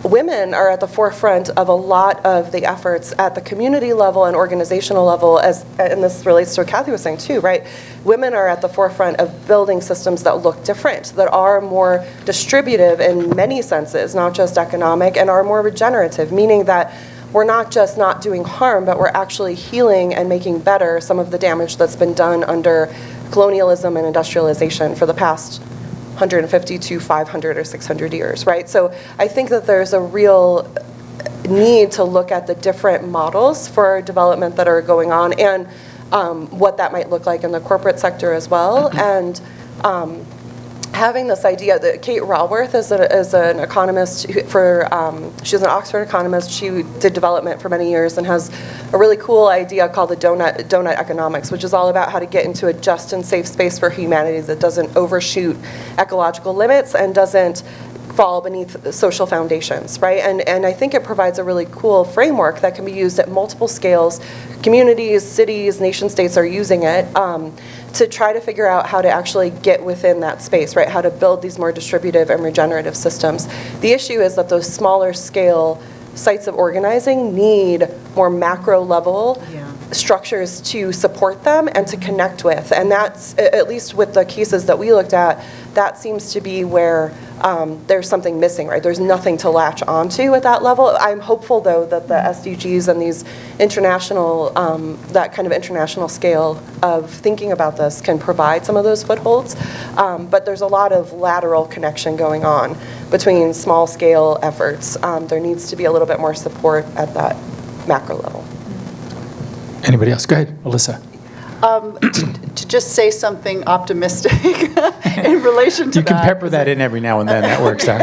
women are at the forefront of a lot of the efforts at the community level and organizational level, and this relates to what Kathy was saying too, right? Women are at the forefront of building systems that look different, that are more distributive in many senses, not just economic, and are more regenerative, meaning that we're not just not doing harm, but we're actually healing and making better some of the damage that's been done under colonialism and industrialization for the past 150 to 500 or 600 years, right? So I think that there's a real need to look at the different models for development that are going on and what that might look like in the corporate sector as well. And having this idea that Kate Raworth is an economist she's an Oxford economist. She did development for many years and has a really cool idea called the donut economics, which is all about how to get into a just and safe space for humanity that doesn't overshoot ecological limits and doesn't fall beneath social foundations, right? And I think it provides a really cool framework that can be used at multiple scales. Communities, cities, nation states are using it to try to figure out how to actually get within that space, right? How to build these more distributive and regenerative systems. The issue is that those smaller scale sites of organizing need more macro level structures to support them and to connect with. And that's, at least with the cases that we looked at, that seems to be where there's something missing, right? There's nothing to latch onto at that level. I'm hopeful, though, that the SDGs and these international, that kind of international scale of thinking about this can provide some of those footholds. But there's a lot of lateral connection going on between small scale efforts. There needs to be a little bit more support at that macro level. Anybody else? Go ahead, Elissa. To just say something optimistic in relation to that. You can pepper that in every now and then. That works out.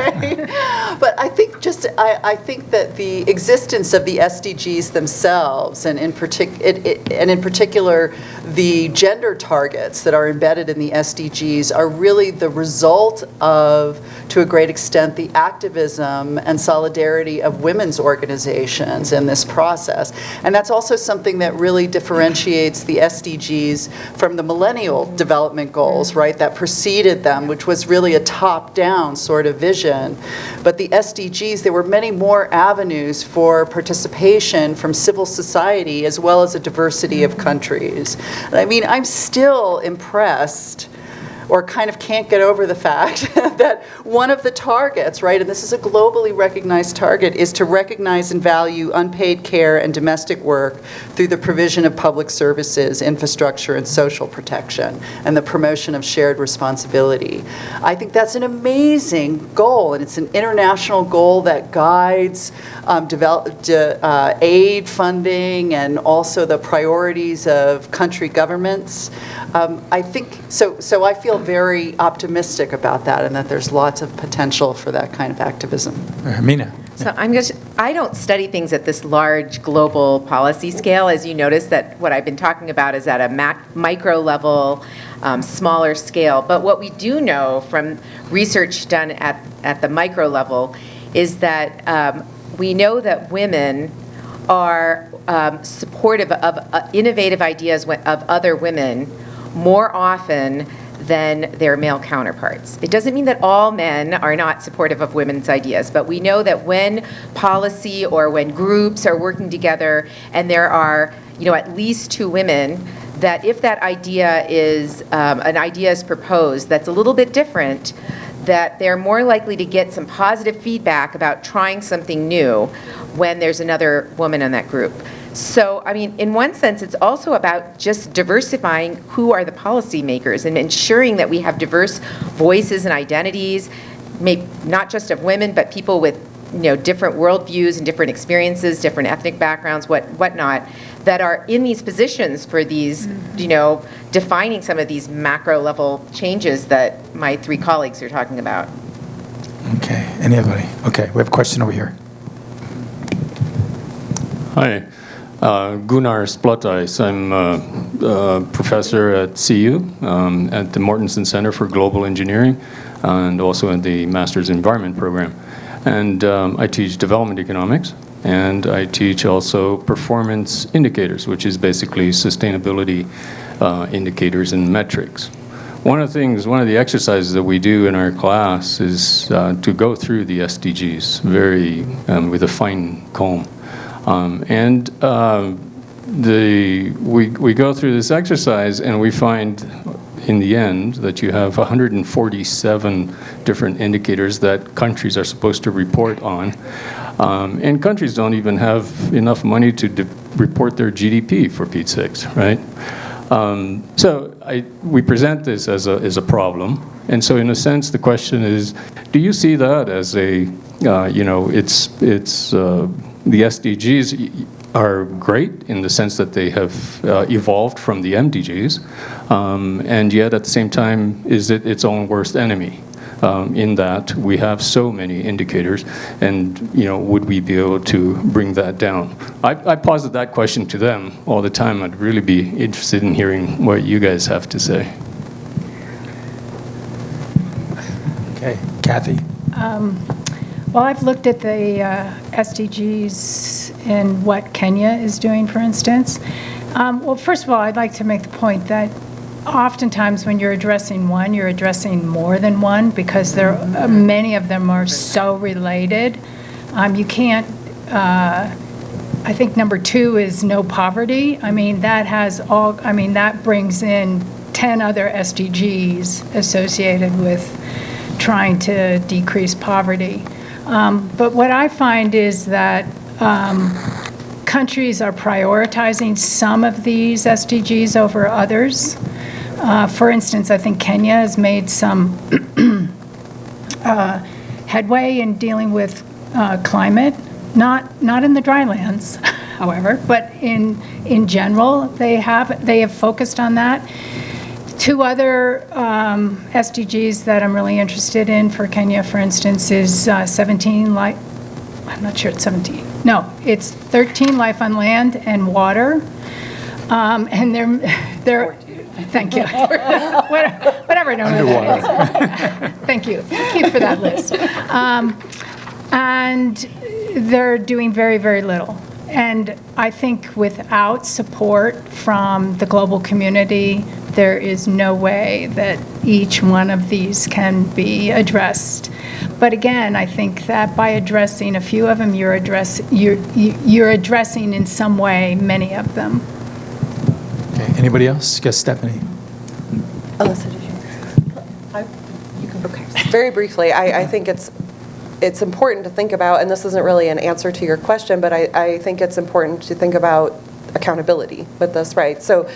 But I think I think that the existence of the SDGs themselves, and in particular the gender targets that are embedded in the SDGs, are really the result of, to a great extent, the activism and solidarity of women's organizations in this process. And that's also something that really differentiates the SDGs from the Millennial Development Goals, right, that preceded them, which was really a top-down sort of vision. But the SDGs, there were many more avenues for participation from civil society as well as a diversity of countries. And I mean, I'm still impressed, or kind of can't get over the fact that one of the targets, right, and this is a globally recognized target, is to recognize and value unpaid care and domestic work through the provision of public services, infrastructure, and social protection, and the promotion of shared responsibility. I think that's an amazing goal, and it's an international goal that guides aid funding and also the priorities of country governments. I think, so I feel very optimistic about that, and that there's lots of potential for that kind of activism. Meena. So I don't study things at this large global policy scale. As you notice, that what I've been talking about is at a micro level, smaller scale. But what we do know from research done at the micro level is that we know that women are supportive of innovative ideas of other women more often than their male counterparts. It doesn't mean that all men are not supportive of women's ideas, but we know that when policy or when groups are working together and there are, at least 2 women, that if that idea is, an idea is proposed that's a little bit different, that they're more likely to get some positive feedback about trying something new when there's another woman in that group. So, I mean, in one sense, it's also about just diversifying who are the policymakers and ensuring that we have diverse voices and identities, maybe not just of women, but people with, different worldviews and different experiences, different ethnic backgrounds, whatnot, that are in these positions for these, defining some of these macro level changes that my 3 colleagues are talking about. Okay. Anybody? Okay. We have a question over here. Hi, Gunnar Splottais. I'm a professor at CU at the Mortensen Center for Global Engineering and also in the Master's Environment program. And I teach development economics, and I teach also performance indicators, which is basically sustainability indicators and metrics. One of the exercises that we do in our class is to go through the SDGs with a fine comb. We go through this exercise and we find in the end that you have 147 different indicators that countries are supposed to report on. And countries don't even have enough money to report their GDP, for Pete's sakes, right? So we present this as a problem. And so in a sense, the question is, do you see that as the SDGs are great in the sense that they have evolved from the MDGs, and yet at the same time, is it its own worst enemy? In that we have so many indicators, and would we be able to bring that down? I posit that question to them all the time. I'd really be interested in hearing what you guys have to say. Okay, Kathy. Well, I've looked at the SDGs and what Kenya is doing, for instance. Well, first of all, I'd like to make the point that oftentimes when you're addressing one, you're addressing more than one because many of them are so related. You can't, I think number 2 is no poverty. I mean, that brings in 10 other SDGs associated with trying to decrease poverty. But what I find is that countries are prioritizing some of these SDGs over others. For instance, I think Kenya has made some headway in dealing with climate, not in the drylands, however, but in general, they have focused on that. 2 other SDGs that I'm really interested in for Kenya, for instance, is 17 life. I'm not sure it's 17. No, it's 13 life on land and water, and they're. Thank you. Whatever number that is. Thank you for that list. And they're doing very, very little. And I think without support from the global community, there is no way that each one of these can be addressed. But again, I think that by addressing a few of them, you're addressing in some way many of them. Okay, anybody else? Yes, Stephanie. Elissa, did you? You can. Okay. Very briefly, I think it's important to think about, and this isn't really an answer to your question, but I think it's important to think about accountability with this, right? So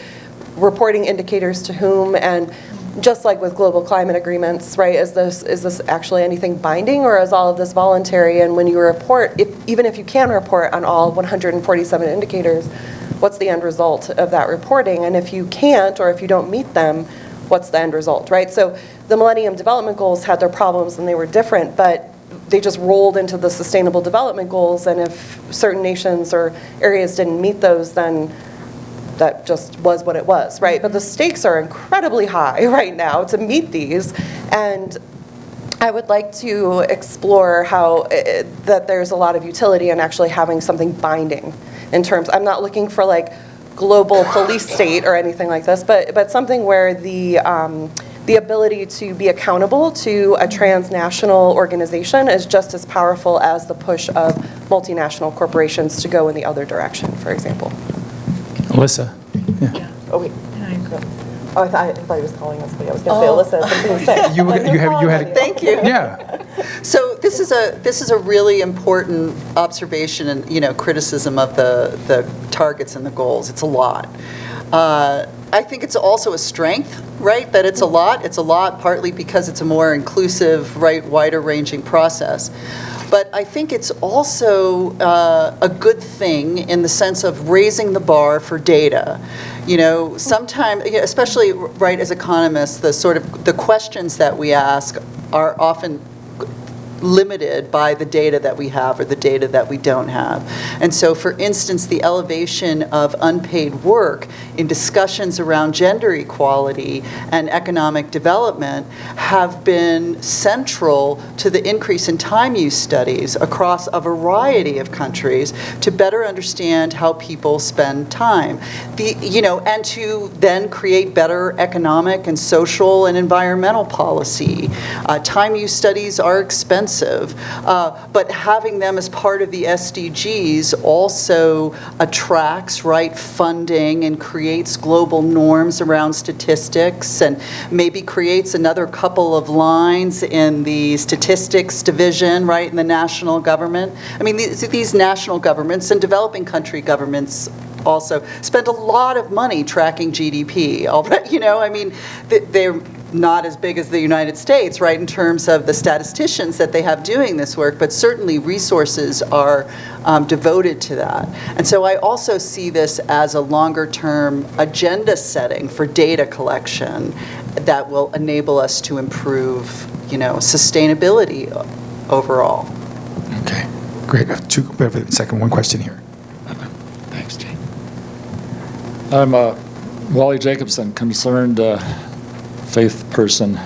reporting indicators to whom, and just like with global climate agreements, right, is this actually anything binding, or is all of this voluntary? And when you report, even if you can report on all 147 indicators, what's the end result of that reporting? And if you can't, or if you don't meet them, what's the end result, right? So the Millennium Development Goals had their problems and they were different, but they just rolled into the Sustainable Development Goals, and if certain nations or areas didn't meet those, then that just was what it was, right? But the stakes are incredibly high right now to meet these, and I would like to explore how that there's a lot of utility in actually having something binding in terms, I'm not looking for like global police state or anything like this, but something where the ability to be accountable to a transnational organization is just as powerful as the push of multinational corporations to go in the other direction, for example. Elissa. Yeah. Oh, wait. Oh, I thought he was calling us, but I was going to say, Elissa, something to say. You had. Thank you. Yeah. So this is a really important observation and criticism of the targets and the goals. It's a lot. I think it's also a strength, right? That it's a lot. It's a lot partly because it's a more inclusive, right, wider-ranging process. But I think it's also a good thing in the sense of raising the bar for data. Sometimes, especially right as economists, the questions that we ask are often limited by the data that we have or the data that we don't have. And so, for instance, the elevation of unpaid work in discussions around gender equality and economic development have been central to the increase in time use studies across a variety of countries to better understand how people spend time. And to then create better economic and social and environmental policy. Time use studies are expensive, but having them as part of the SDGs also attracts funding and creates global norms around statistics, and maybe creates another couple of lines in the statistics division, in the national government. I mean, these national governments and developing country governments also spend a lot of money tracking GDP. They're not as big as the United States, in terms of the statisticians that they have doing this work, but certainly resources are devoted to that. And so I also see this as a longer-term agenda setting for data collection that will enable us to improve, sustainability overall. Okay, great. We have one question here. Thanks, Jane. I'm Wally Jacobson, concerned faith person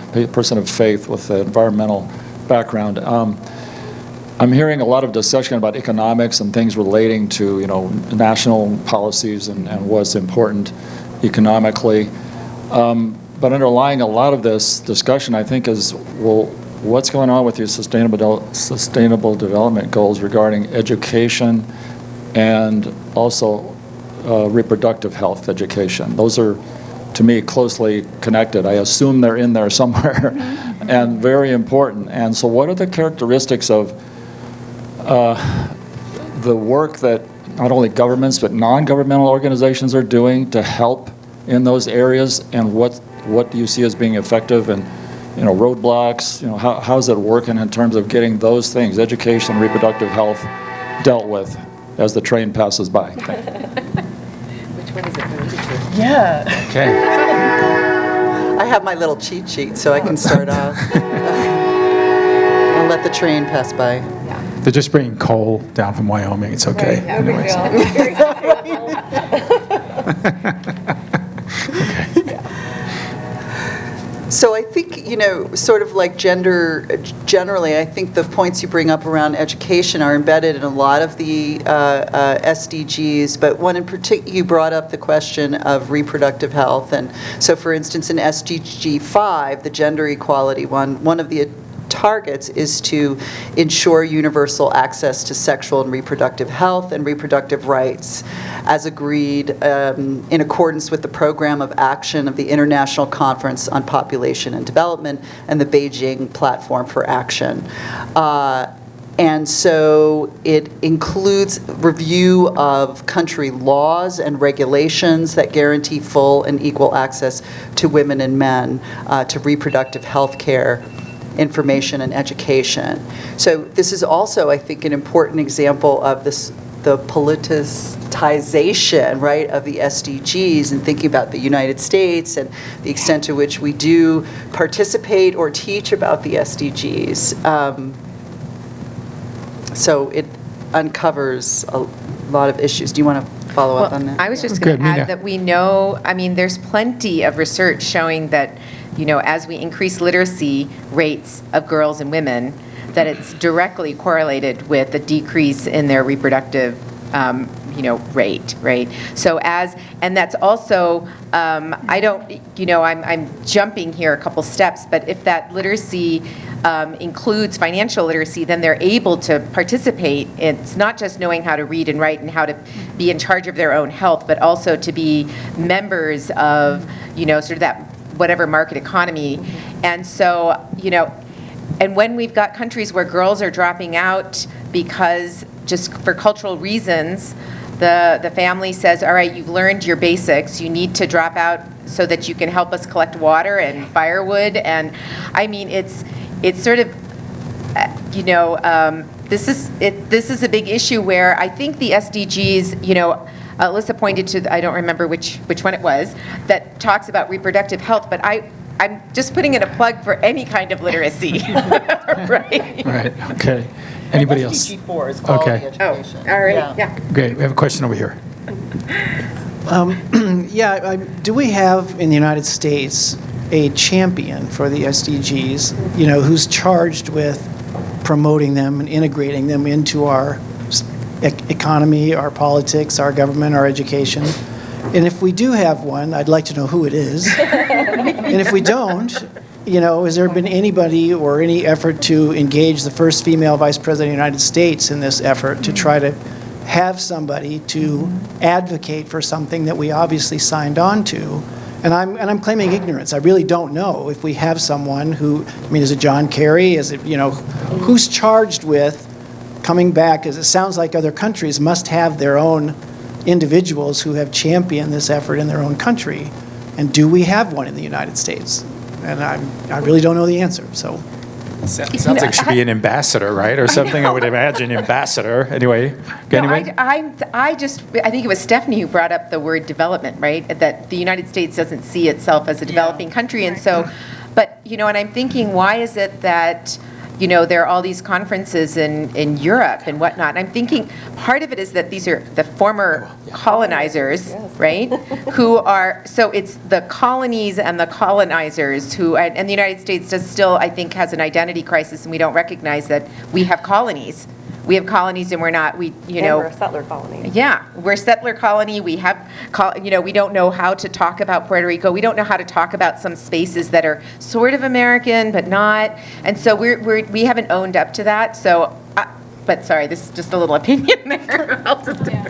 of faith with an environmental background. I'm hearing a lot of discussion about economics and things relating to, national policies and what's important economically. But underlying a lot of this discussion, I think, is, well, what's going on with your sustainable development goals regarding education and also reproductive health education? Those are, to me, closely connected. I assume they're in there somewhere and very important. And so what are the characteristics of the work that not only governments but non-governmental organizations are doing to help in those areas, and what do you see as being effective, and roadblocks, how's it working in terms of getting those things, education, reproductive health, dealt with as the train passes by? Which one is it related to? Yeah. Okay. I have my little cheat sheet, so I can start off. I'll let the train pass by. They're just bringing coal down from Wyoming. It's okay. Right, no big deal. So I think, sort of like gender generally, I think the points you bring up around education are embedded in a lot of the SDGs, but one in particular, you brought up the question of reproductive health. And so, for instance, in SDG 5, the gender equality one of the targets is to ensure universal access to sexual and reproductive health and reproductive rights, as agreed in accordance with the Program of Action of the International Conference on Population and Development and the Beijing Platform for Action. And so it includes review of country laws and regulations that guarantee full and equal access to women and men to reproductive health care, information, and education. So this is also, I think, an important example of the politicization, of the SDGs, and thinking about the United States and the extent to which we do participate or teach about the SDGs. So it uncovers a lot of issues. Do you want to follow up on that? I was just going to add that we know, there's plenty of research showing that, as we increase literacy rates of girls and women, that it's directly correlated with a decrease in their reproductive, rate, right? So and that's also, I'm jumping here a couple steps, but if that literacy includes financial literacy, then they're able to participate. It's not just knowing how to read and write and how to be in charge of their own health, but also to be members of, sort of that whatever market economy. And so, and when we've got countries where girls are dropping out because just for cultural reasons, the family says, all right, you've learned your basics, you need to drop out so that you can help us collect water and firewood. And it's sort of, this is a big issue where I think the SDGs, Elissa pointed to, I don't remember which one it was, that talks about reproductive health, but I'm just putting in a plug for any kind of literacy, right? Right, okay. Anybody else? SDG 4 is quality Okay. education. All right, yeah. Great, we have a question over here. Do we have in the United States a champion for the SDGs, who's charged with promoting them and integrating them into our economy, our politics, our government, our education? And if we do have one, I'd like to know who it is. And if we don't, has there been anybody or any effort to engage the first female vice president of the United States in this effort to try to have somebody to advocate for something that we obviously signed on to? And I'm claiming ignorance. I really don't know if we have someone who, is it John Kerry? Is it, who's charged with coming back? As it sounds like other countries must have their own individuals who have championed this effort in their own country. And do we have one in the United States? And I really don't know the answer, so. Sounds like it should be an ambassador, right, or something, I would imagine, ambassador. Anyway, I think it was Stephanie who brought up the word development, right? That the United States doesn't see itself as a developing country, and so, but, and I'm thinking, why is it that, there are all these conferences in Europe and whatnot? I'm thinking part of it is that these are the former colonizers, right? Who are, so it's the colonies and the colonizers who, and the United States does still, I think, has an identity crisis, and we don't recognize that we have colonies. We have colonies and we're not, And we're a settler colony. Yeah, we're a settler colony. We have, we don't know how to talk about Puerto Rico. We don't know how to talk about some spaces that are sort of American but not. And so we haven't owned up to that. So, but sorry, this is just a little opinion there.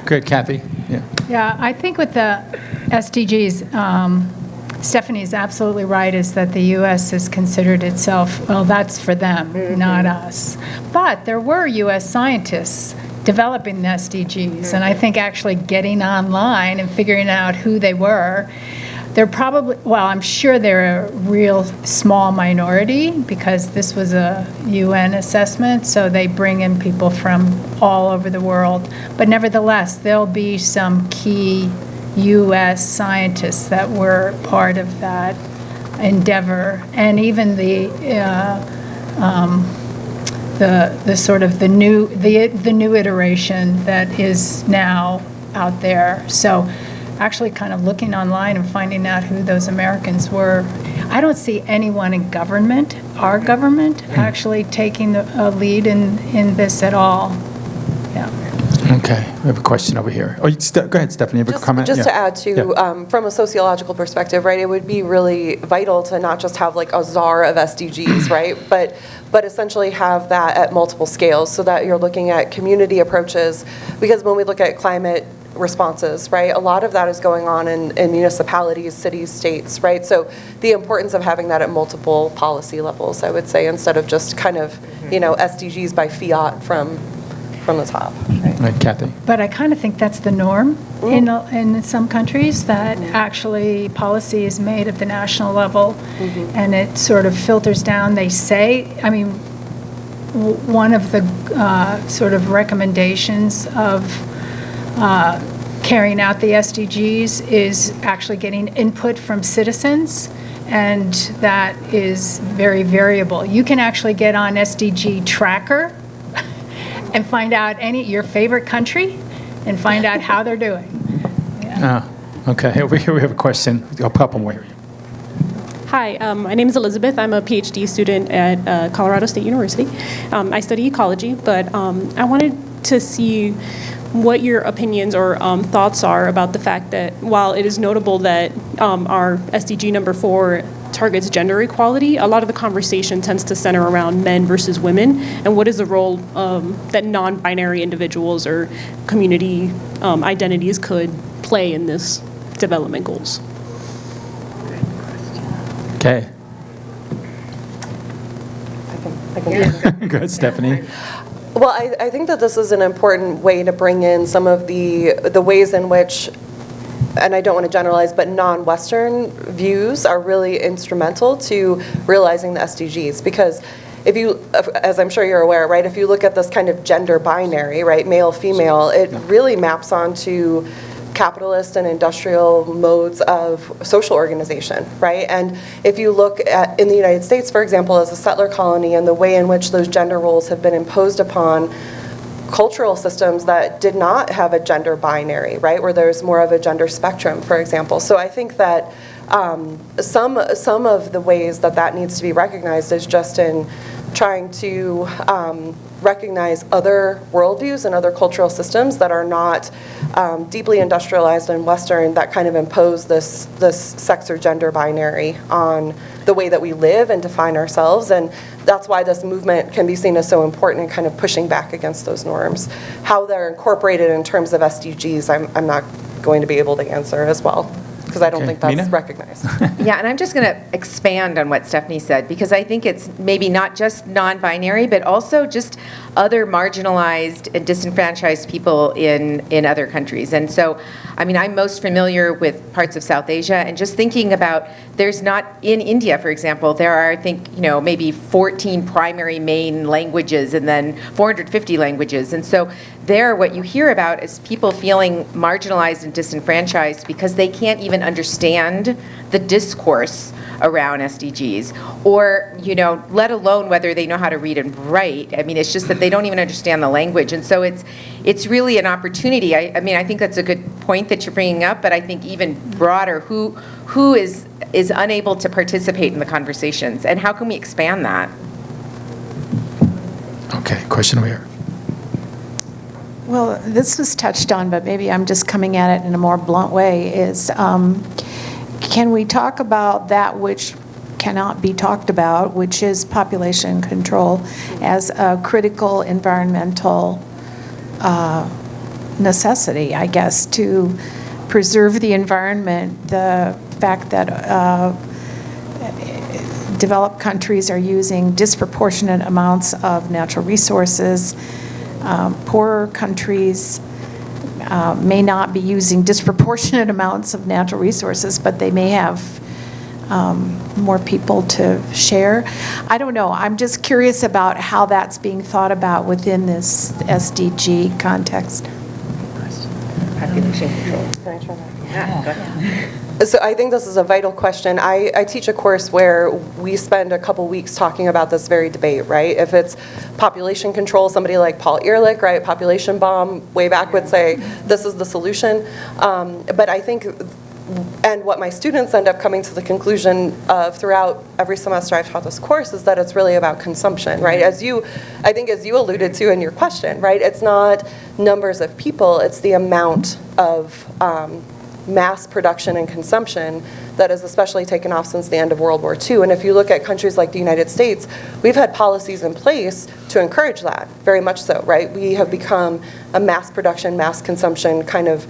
Good, Kathy? Yeah. Yeah, I think with the SDGs, Stephanie's absolutely right, is that the U.S. has considered itself, well, that's for them, not us. But there were U.S. scientists developing the SDGs, and I think actually getting online and figuring out who they were. They're probably, well, I'm sure they're a real small minority because this was a UN assessment, so they bring in people from all over the world. But nevertheless, there'll be some key U.S. scientists that were part of that endeavor, and even the sort of the new iteration that is now out there. So, actually, kind of looking online and finding out who those Americans were. I don't see anyone in government, our government, actually taking a lead in this at all. Yeah. Okay, we have a question over here. Oh, go ahead, Stephanie, you have a comment? Just Yeah. to add to, from a sociological perspective, right, it would be really vital to not just have like a czar of SDGs, right, but essentially have that at multiple scales so that you're looking at community approaches, because when we look at climate responses, right, a lot of that is going on in municipalities, cities, states, right, so the importance of having that at multiple policy levels, I would say, instead of just kind of, SDGs by fiat from the top. Right, Kathy? But I kind of think that's the norm in some countries, that actually policy is made at the national level and it sort of filters down. They say, one of the sort of recommendations of carrying out the SDGs is actually getting input from citizens, and that is very variable. You can actually get on SDG Tracker and find out your favorite country and find out how they're doing. Okay, over here we have a question. I'll pop them away. Hi, my name is Elizabeth. I'm a PhD student at Colorado State University. I study ecology, but I wanted to see what your opinions or thoughts are about the fact that while it is notable that our SDG number 4 targets gender equality, a lot of the conversation tends to center around men versus women, and what is the role that non-binary individuals or community identities could play in this development goals. Okay. I can Go ahead, Stephanie. Well, I think that this is an important way to bring in some of the ways in which, and I don't want to generalize, but non-Western views are really instrumental to realizing the SDGs. Because if you, as I'm sure you're aware, right, if you look at this kind of gender binary, right, male, female, it really maps onto capitalist and industrial modes of social organization, right? And if you look at, in the United States, for example, as a settler colony, and the way in which those gender roles have been imposed upon cultural systems that did not have a gender binary, right, where there's more of a gender spectrum, for example. So I think that some of the ways that that needs to be recognized is just in trying to recognize other worldviews and other cultural systems that are not deeply industrialized and Western, that kind of impose this sex or gender binary on the way that we live and define ourselves. And that's why this movement can be seen as so important in kind of pushing back against those norms. How they're incorporated in terms of SDGs, I'm not going to be able to answer as well, because I don't think that's Meena? recognized. Yeah, and I'm just going to expand on what Stephanie said, because I think it's maybe not just non-binary, but also just other marginalized and disenfranchised people in other countries. And so, I mean, I'm most familiar with parts of South Asia, and just thinking about, there's not, in India, for example, there are, I think, maybe 14 primary main languages and then 450 languages. And so there, what you hear about is people feeling marginalized and disenfranchised because they can't even understand the discourse around SDGs, or, let alone whether they know how to read and write. I mean, it's just that they don't even understand the language. And so it's really an opportunity. I mean, I think that's a good point that you're bringing up, but I think even broader, who is unable to participate in the conversations, and how can we expand that? Okay, question over here. Well, this was touched on, but maybe I'm just coming at it in a more blunt way, is can we talk about that which cannot be talked about, which is population control, as a critical environmental necessity, I guess, to preserve the environment? The fact that developed countries are using disproportionate amounts of natural resources. Poorer countries may not be using disproportionate amounts of natural resources, but they may have more people to share. I don't know. I'm just curious about how that's being thought about within this SDG context. Population control. Yeah, go ahead. So I think this is a vital question. I teach a course where we spend a couple weeks talking about this very debate, right? If it's population control, somebody like Paul Ehrlich, right, population bomb, way back would say, this is the solution. But I think, and what my students end up coming to the conclusion of throughout every semester I've taught this course is that it's really about consumption, right? I think as you alluded to in your question, right, it's not numbers of people, it's the amount of mass production and consumption that has especially taken off since the end of World War II. And if you look at countries like the United States, we've had policies in place to encourage that, very much so, right? We have become a mass production, mass consumption kind of,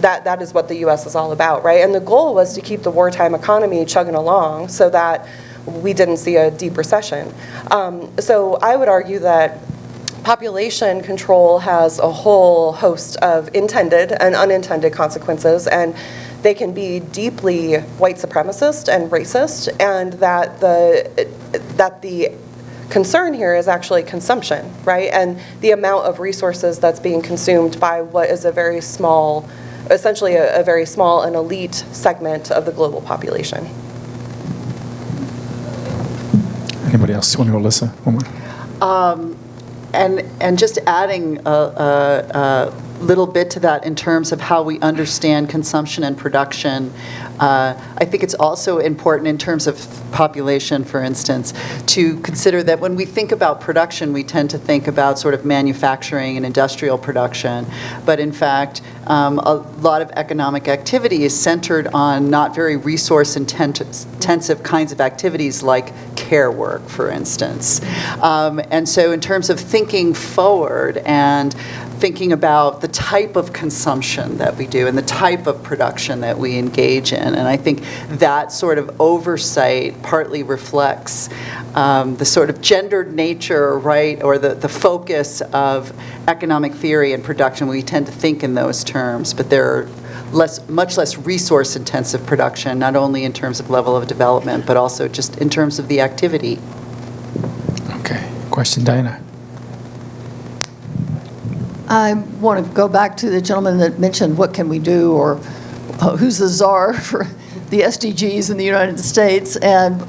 that is what the US is all about, right? And the goal was to keep the wartime economy chugging along so that we didn't see a deep recession. So I would argue that population control has a whole host of intended and unintended consequences, and they can be deeply white supremacist and racist, and that the concern here is actually consumption, right? And the amount of resources that's being consumed by what is a very small, essentially a very small and elite segment of the global population. Anybody else want to go, Elissa? One more. And just adding a little bit to that in terms of how we understand consumption and production, I think it's also important in terms of population, for instance, to consider that when we think about production, we tend to think about sort of manufacturing and industrial production. But in fact, a lot of economic activity is centered on not very resource-intensive kinds of activities like care work, for instance. And so in terms of thinking forward and thinking about the type of consumption that we do and the type of production that we engage in. And I think that sort of oversight partly reflects the sort of gendered nature, right, or the focus of economic theory and production. We tend to think in those terms, but there are much less resource-intensive production, not only in terms of level of development, but also just in terms of the activity. Okay. Question, Diana. I want to go back to the gentleman that mentioned what can we do, or who's the czar for the SDGs in the United States. And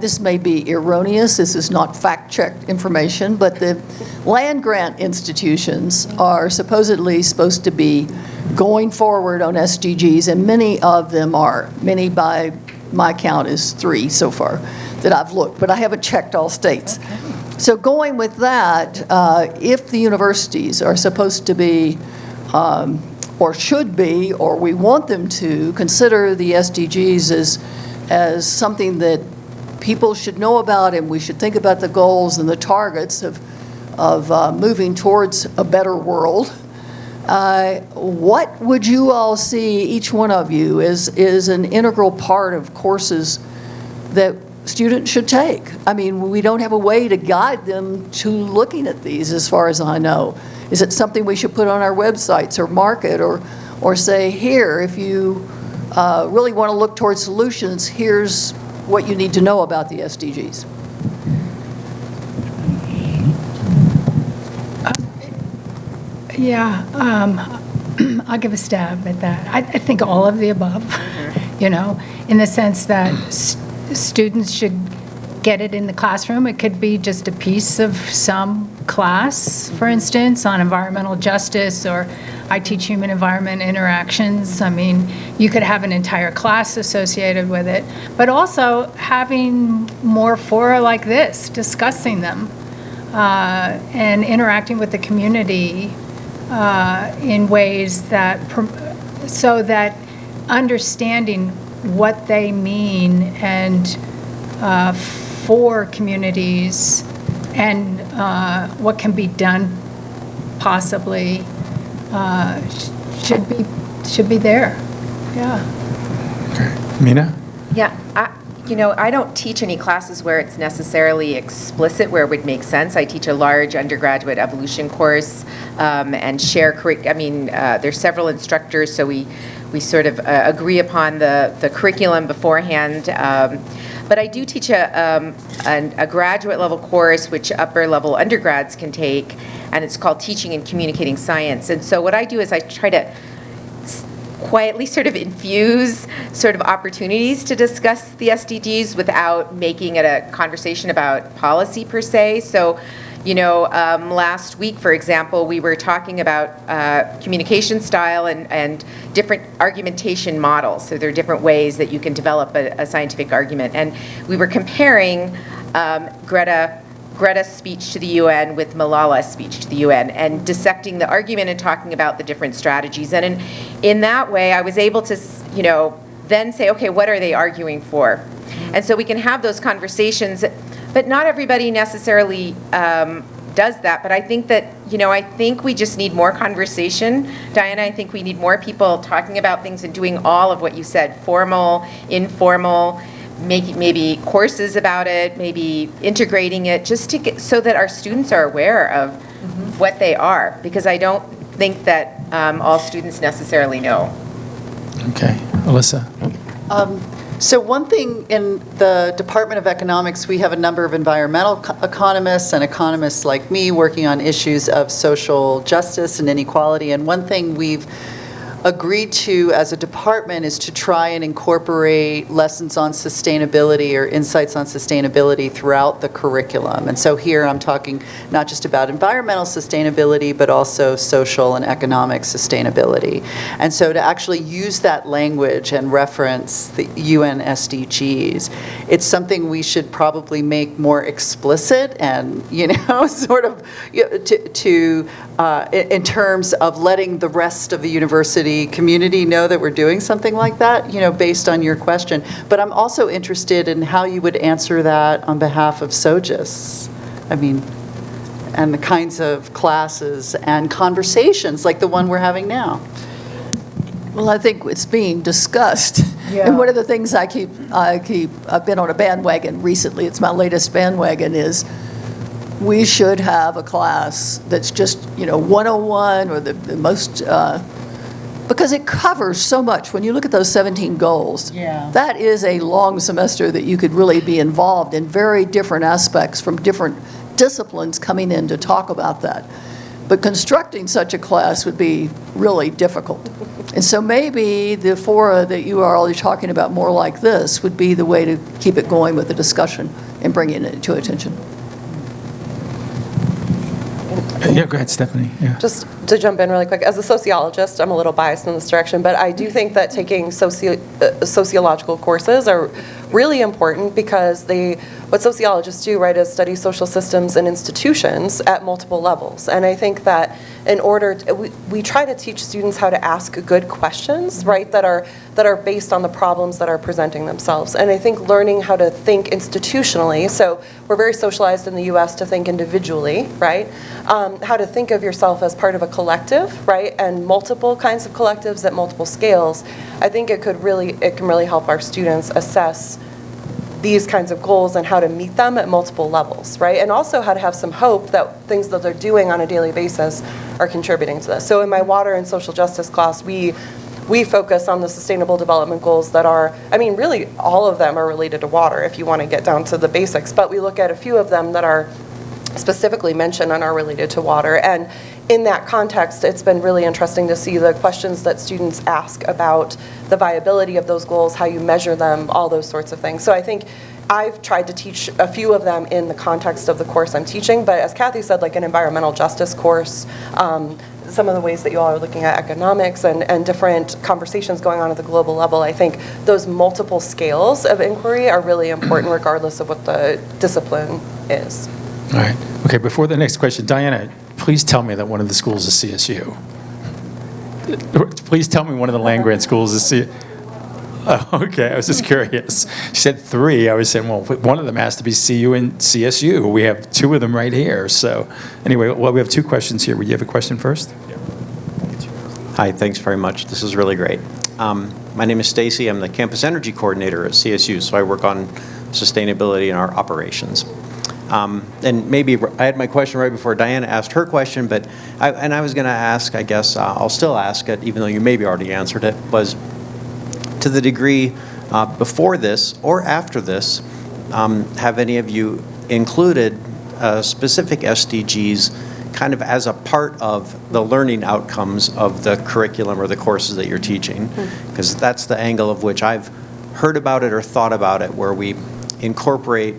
this may be erroneous, this is not fact-checked information, but the land-grant institutions are supposedly supposed to be going forward on SDGs, and many of them are. Many, by my count, is 3 so far that I've looked, but I haven't checked all states. Okay. So going with that, if the universities are supposed to be, or should be, or we want them to, consider the SDGs as something that people should know about, and we should think about the goals and the targets of moving towards a better world, what would you all see, each one of you, is an integral part of courses that students should take? I mean, we don't have a way to guide them to looking at these, as far as I know. Is it something we should put on our websites or market, or say, here, if you really want to look towards solutions, here's what you need to know about the SDGs? I'll give a stab at that. I think all of the above, you know, in the sense that students should get it in the classroom. It could be just a piece of some class, for instance, on environmental justice, or I teach human environment interactions. I mean, you could have an entire class associated with it, but also having more fora like this, discussing them, and interacting with the community in ways that, so that understanding what they mean and for communities and what can be done possibly should be there. Yeah. Okay. Meena? Yeah, I don't teach any classes where it's necessarily explicit, where it would make sense. I teach a large undergraduate evolution course and share there's several instructors, so we sort of agree upon the curriculum beforehand. But I do teach a graduate level course which upper level undergrads can take, and it's called Teaching and Communicating Science. And so what I do is I try to quietly sort of infuse sort of opportunities to discuss the SDGs without making it a conversation about policy per se. So, last week, for example, we were talking about communication style and different argumentation models. So there are different ways that you can develop a scientific argument. And we were comparing Greta's speech to the UN with Malala's speech to the UN, and dissecting the argument and talking about the different strategies. And in that way, I was able to, then say, okay, what are they arguing for? And so we can have those conversations, but not everybody necessarily does that. But I think that, I think we just need more conversation. Diana, I think we need more people talking about things and doing all of what you said, formal, informal, making maybe courses about it, maybe integrating it, just to get so that our students are aware of what they are, because I don't think that all students necessarily know. Okay, Elissa. So one thing in the Department of Economics, we have a number of environmental economists and economists like me working on issues of social justice and inequality. And one thing we've agreed to as a department is to try and incorporate lessons on sustainability or insights on sustainability throughout the curriculum. And so here I'm talking not just about environmental sustainability, but also social and economic sustainability. And so to actually use that language and reference the UN SDGs, it's something we should probably make more explicit and, sort of in terms of letting the rest of the university community know that we're doing something like that, based on your question. But I'm also interested in how you would answer that on behalf of SOGIS. And the kinds of classes and conversations like the one we're having now. Well, I think it's being discussed. Yeah. And one of the things I've been on a bandwagon recently, it's my latest bandwagon, is we should have a class that's just, 101 or the most, because it covers so much. When you look at those 17 goals, that is a long semester that you could really be involved in very different aspects from different disciplines coming in to talk about that. But constructing such a class would be really difficult. And so maybe the fora that you are already talking about, more like this, would be the way to keep it going with the discussion and bringing it to attention. Yeah, go ahead, Stephanie. Yeah. Just to jump in really quick, as a sociologist, I'm a little biased in this direction, but I do think that taking sociological courses are really important because what sociologists do, right, is study social systems and institutions at multiple levels. And I think that in order, we try to teach students how to ask good questions, right, that are based on the problems that are presenting themselves. And I think learning how to think institutionally, so we're very socialized in the US to think individually, right, how to think of yourself as part of a collective, right, and multiple kinds of collectives at multiple scales, I think it can really help our students assess these kinds of goals and how to meet them at multiple levels, right? And also how to have some hope that things that they're doing on a daily basis are contributing to this. So in my water and social justice class, we focus on the sustainable development goals that are, I mean, really all of them are related to water if you want to get down to the basics, but we look at a few of them that are specifically mentioned and are related to water. And in that context, it's been really interesting to see the questions that students ask about the viability of those goals, how you measure them, all those sorts of things. So I think I've tried to teach a few of them in the context of the course I'm teaching, but as Kathy said, like an environmental justice course, some of the ways that you all are looking at economics and different conversations going on at the global level, I think those multiple scales of inquiry are really important regardless of what the discipline is. All right. Okay, before the next question, Diana, please tell me that one of the schools is CSU. Please tell me one of the land-grant schools is CSU. Oh, okay, I was just curious. She said 3. I was saying, well, one of them has to be CU and CSU. We have 2 of them right here. So anyway, well, we have 2 questions here. Would you have a question first? Hi, thanks very much. This is really great. My name is Stacy. I'm the campus energy coordinator at CSU, so I work on sustainability in our operations. And maybe I had my question right before Diana asked her question, but I was going to ask, I guess I'll still ask it, even though you maybe already answered it, was to the degree before this or after this, have any of you included specific SDGs kind of as a part of the learning outcomes of the curriculum or the courses that you're teaching? Because that's the angle of which I've heard about it or thought about it, where we incorporate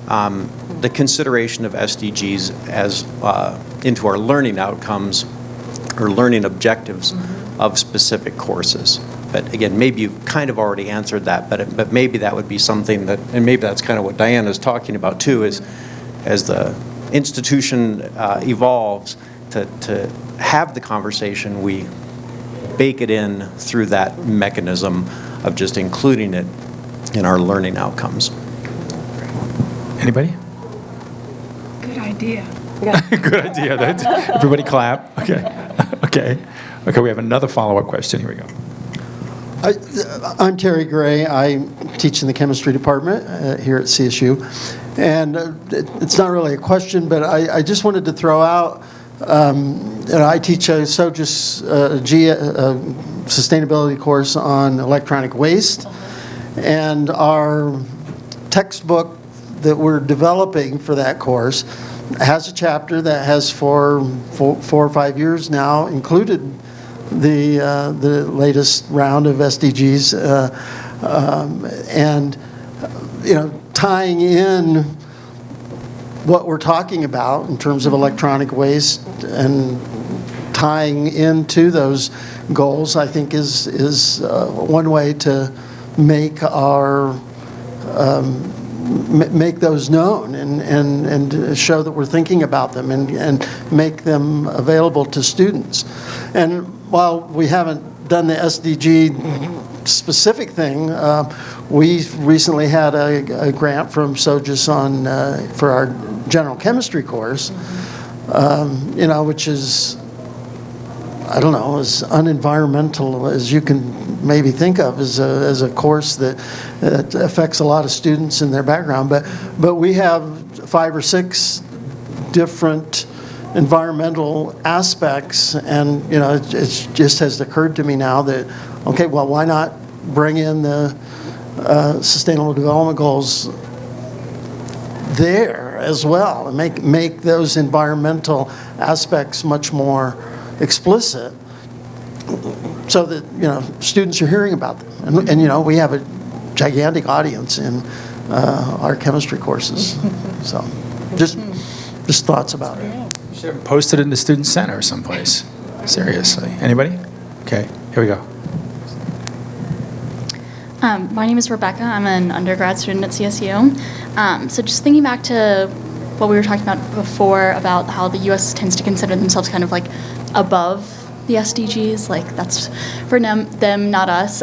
the consideration of SDGs as into our learning outcomes or learning objectives of specific courses. But again, maybe you've kind of already answered that, but maybe that would be something that, and maybe that's kind of what Diana's talking about too, is as the institution evolves to have the conversation, we bake it in through that mechanism of just including it in our learning outcomes. Anybody? Good idea. Good idea. Everybody clap. Okay, we have another follow-up question. Here we go. I'm Terry Gray. I teach in the chemistry department here at CSU. And it's not really a question, but I just wanted to throw out, I teach a SOGIS sustainability course on electronic waste. And our textbook that we're developing for that course has a chapter that has for 4 or 5 years now included the latest round of SDGs, and tying in what we're talking about in terms of electronic waste and tying into those goals, I think is one way to make our make those known and show that we're thinking about them and make them available to students. And while we haven't done the SDG specific thing, we recently had a grant from SOGIS for our general chemistry course, which is, I don't know, as unenvironmental as you can maybe think of as a course that affects a lot of students in their background. But we have 5 or 6 different environmental aspects, and it just has occurred to me now that, okay, well, why not bring in the Sustainable Development Goals there there as well, and make those environmental aspects much more explicit, so that, students are hearing about them. And we have a gigantic audience in our chemistry courses. So just thoughts about it. You should have posted it in the student center someplace. Seriously. Anybody? Okay, here we go. My name is Rebecca. I'm an undergrad student at CSU. So just thinking back to what we were talking about before about how the U.S. tends to consider themselves kind of like above the SDGs, like that's for them, not us.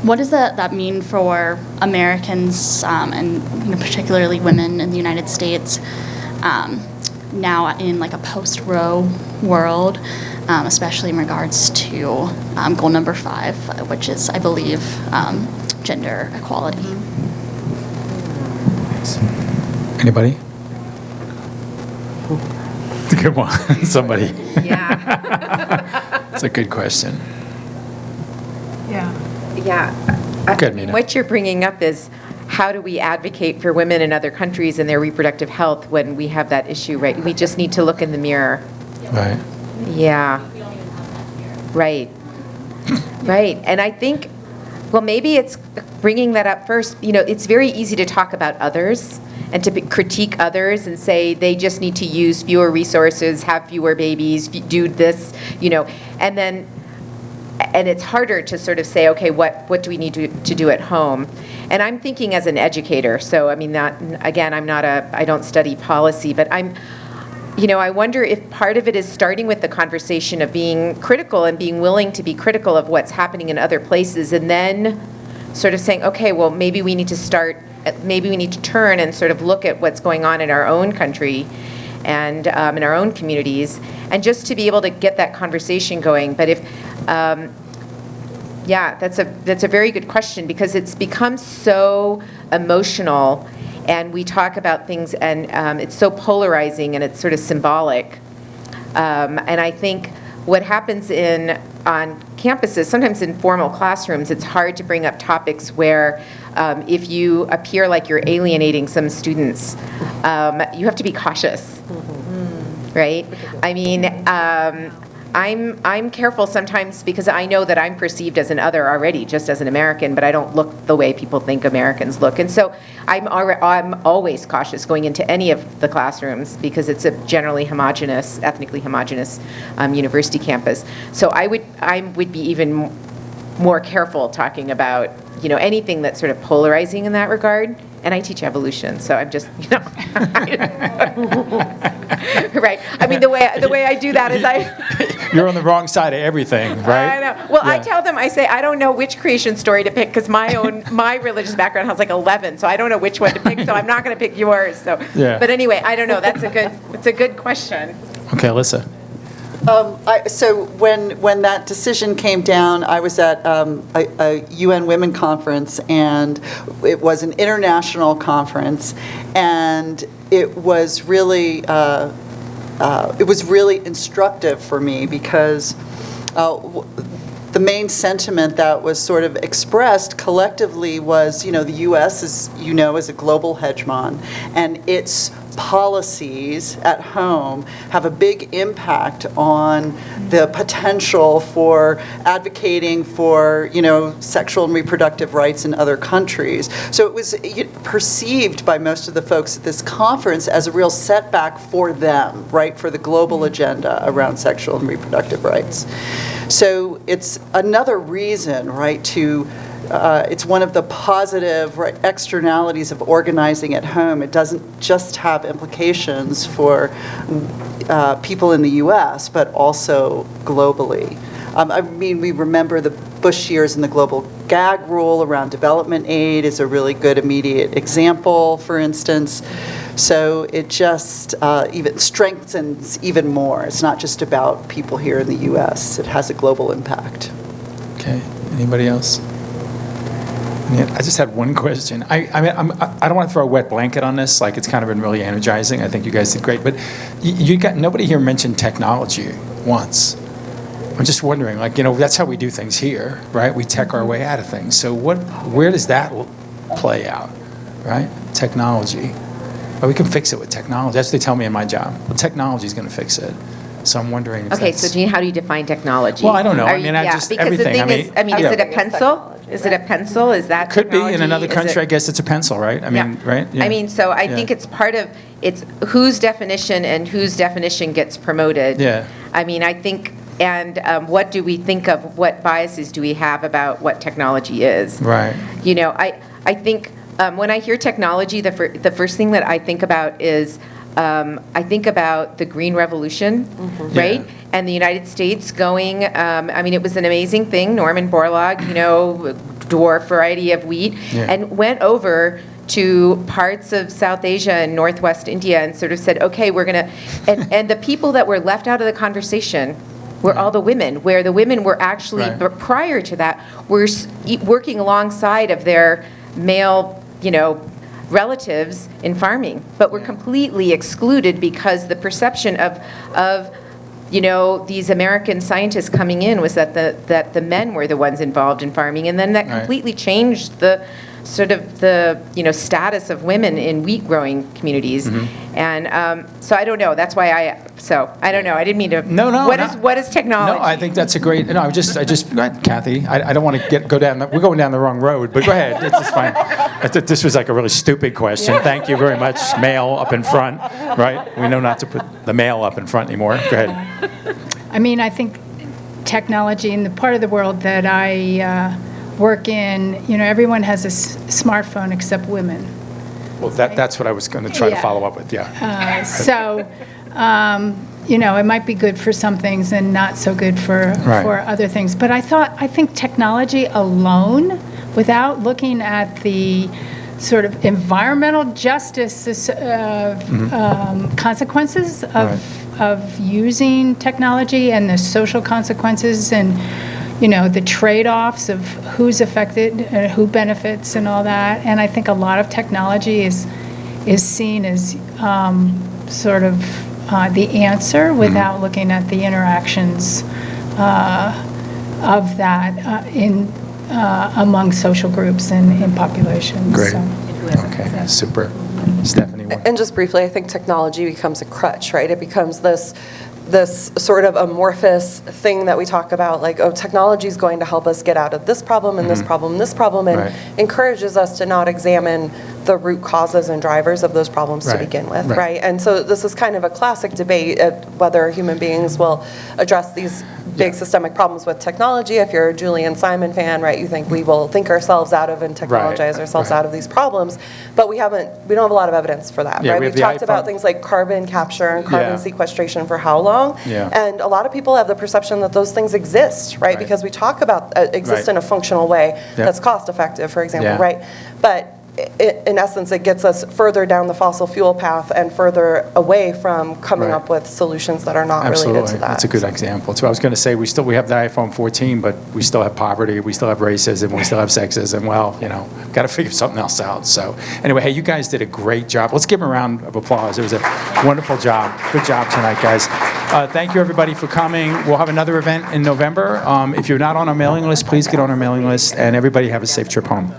What does that mean for Americans, and particularly women in the United States, now in like a post-Roe world, especially in regards to goal number 5, which is, I believe, gender equality? Anybody? Come on, somebody. Yeah. That's a good question. Yeah. Good, Meena. What you're bringing up is, how do we advocate for women in other countries and their reproductive health when we have that issue, right? We just need to look in the mirror. Right. Yeah. Right. Right. And I think, well, maybe it's bringing that up first. It's very easy to talk about others and to critique others and say they just need to use fewer resources, have fewer babies, do this, and it's harder to sort of say, okay, what do we need to do at home? And I'm thinking as an educator, so I don't study policy, but I wonder if part of it is starting with the conversation of being critical and being willing to be critical of what's happening in other places, and then sort of saying, okay, well, maybe we need to turn and sort of look at what's going on in our own country and in our own communities, and just to be able to get that conversation going. But if, that's a very good question, because it's become so emotional, and we talk about things, and it's so polarizing, and it's sort of symbolic. And I think what happens on campuses, sometimes in formal classrooms, it's hard to bring up topics where if you appear like you're alienating some students, you have to be cautious, right? I mean, I'm careful sometimes because I know that I'm perceived as an other already, just as an American, but I don't look the way people think Americans look. And so I'm always cautious going into any of the classrooms, because it's a generally homogenous, ethnically homogenous university campus. So I would be even more careful talking about anything that's sort of polarizing in that regard. And I teach evolution, so I'm just, right. I mean, the way I do that is You're on the wrong side of everything, right? I know. Well, yeah. I tell them, I say, I don't know which creation story to pick, because my religious background has like 11, so I don't know which one to pick, so I'm not going to pick yours. So, yeah. But anyway, I don't know. It's a good question. Okay, Elissa. So when that decision came down, I was at a UN Women conference, and it was an international conference, and it was really instructive for me, because the main sentiment that was sort of expressed collectively was, the U.S. is a global hegemon, and its policies at home have a big impact on the potential for advocating for, sexual and reproductive rights in other countries. So it was perceived by most of the folks at this conference as a real setback for them, right, for the global agenda around sexual and reproductive rights. So it's another reason, right, it's one of the positive externalities of organizing at home. It doesn't just have implications for people in the U.S., but also globally. We remember the Bush years and the global gag rule around development aid is a really good immediate example, for instance. So it just even strengthens even more. It's not just about people here in the U.S. It has a global impact. Okay. Anybody else? I just had one question. I don't want to throw a wet blanket on this. Like, it's kind of been really energizing. I think you guys did great. But nobody here mentioned technology once. I'm just wondering, that's how we do things here, right? We tech our way out of things. So where does that play out, right? Technology. But we can fix it with technology. That's what they tell me in my job. Well, technology's going to fix it. So I'm wondering if Okay, that's... so Jean, how do you define technology? Well, I don't know. Are I mean, you- I yeah, just, because everything. the thing is, is it a pencil? Is it a pencil? Is that Could be. In technology? another Is country, it- I guess it's a pencil, right? I mean, right? I mean, so I Yeah. think it's part of, it's whose definition and whose definition gets promoted. Yeah. I mean, I think, and what do we think of, what biases do we have about what technology is? Right. You know, I think when I hear technology, the first thing that I think about is, I think about the Green Revolution, right? Yeah. And the United States going, I mean, it was an amazing thing. Norman Borlaug, you know, dwarf variety of wheat, Yeah. and went over to parts of South Asia and Northwest India and sort of said, okay, we're going to, and the people that were left out of the conversation were all the women, where the women were actually, Right. but prior to that, were working alongside of their male, you know, relatives in farming, but were completely excluded because the perception of you know, these American scientists coming in was that the men were the ones involved in farming, and then that Right. completely changed the sort of the, you know, status of women in wheat growing communities. Mm-hmm. And so I don't know. That's why I don't know. I didn't mean to. No, no. What is technology? No, I think that's a great. No, I just go ahead, Kathy. I don't want to go down. We're going down the wrong road, but go ahead. It's fine. I thought this was like a really stupid question. Thank you very much. Male up in front, right? We know not to put the male up in front anymore. Go ahead. I mean, I think technology in the part of the world that I work in, you know, everyone has a smartphone except women. Well, that's what I was going to try to Yeah. follow up with. Yeah. So, you know, it might be good for some things and not so good for Right. for other things. But I think technology alone, without looking at the sort of environmental justice consequences of using technology and the social consequences and, you know, the trade-offs of who's affected and who benefits and all that. And I think a lot of technology is seen as sort of the answer without looking at the interactions of that among social groups and in populations. Great. So. Okay. Super. Stephanie. And just briefly, I think technology becomes a crutch, right? It becomes this sort of amorphous thing that we talk about, like, oh, technology is going to help us get out of this problem and this problem and this problem, and Right. encourages us to not examine the root causes and drivers of those problems to Right. begin with, Right. right? And so this is kind of a classic debate of whether human beings will address these big systemic problems with technology. If you're a Julian Simon fan, right, you think we will think ourselves out of and technologize ourselves out of these problems, but we don't have a lot of evidence for that, Yeah, right? we have We've the talked about iPhone. things like carbon capture and carbon Yeah. sequestration for how long? Yeah. And a lot of people have the perception that those things exist, right? Right. Because we talk about exist Right. in a functional way Yeah. that's cost effective, for example, Yeah. right? But in essence, it gets us further down the fossil fuel path and further away from coming Right. up with solutions that are not Absolutely. related to that. That's a good example. So I was going to say, we have the iPhone 14, but we still have poverty, we still have racism, we still have sexism. Well, you know, got to figure something else out. So anyway, hey, you guys did a great job. Let's give them a round of applause. It was a wonderful job. Good job tonight, guys. Thank you, everybody, for coming. We'll have another event in November. If you're not on our mailing list, please get on our mailing list, and everybody have a safe trip home.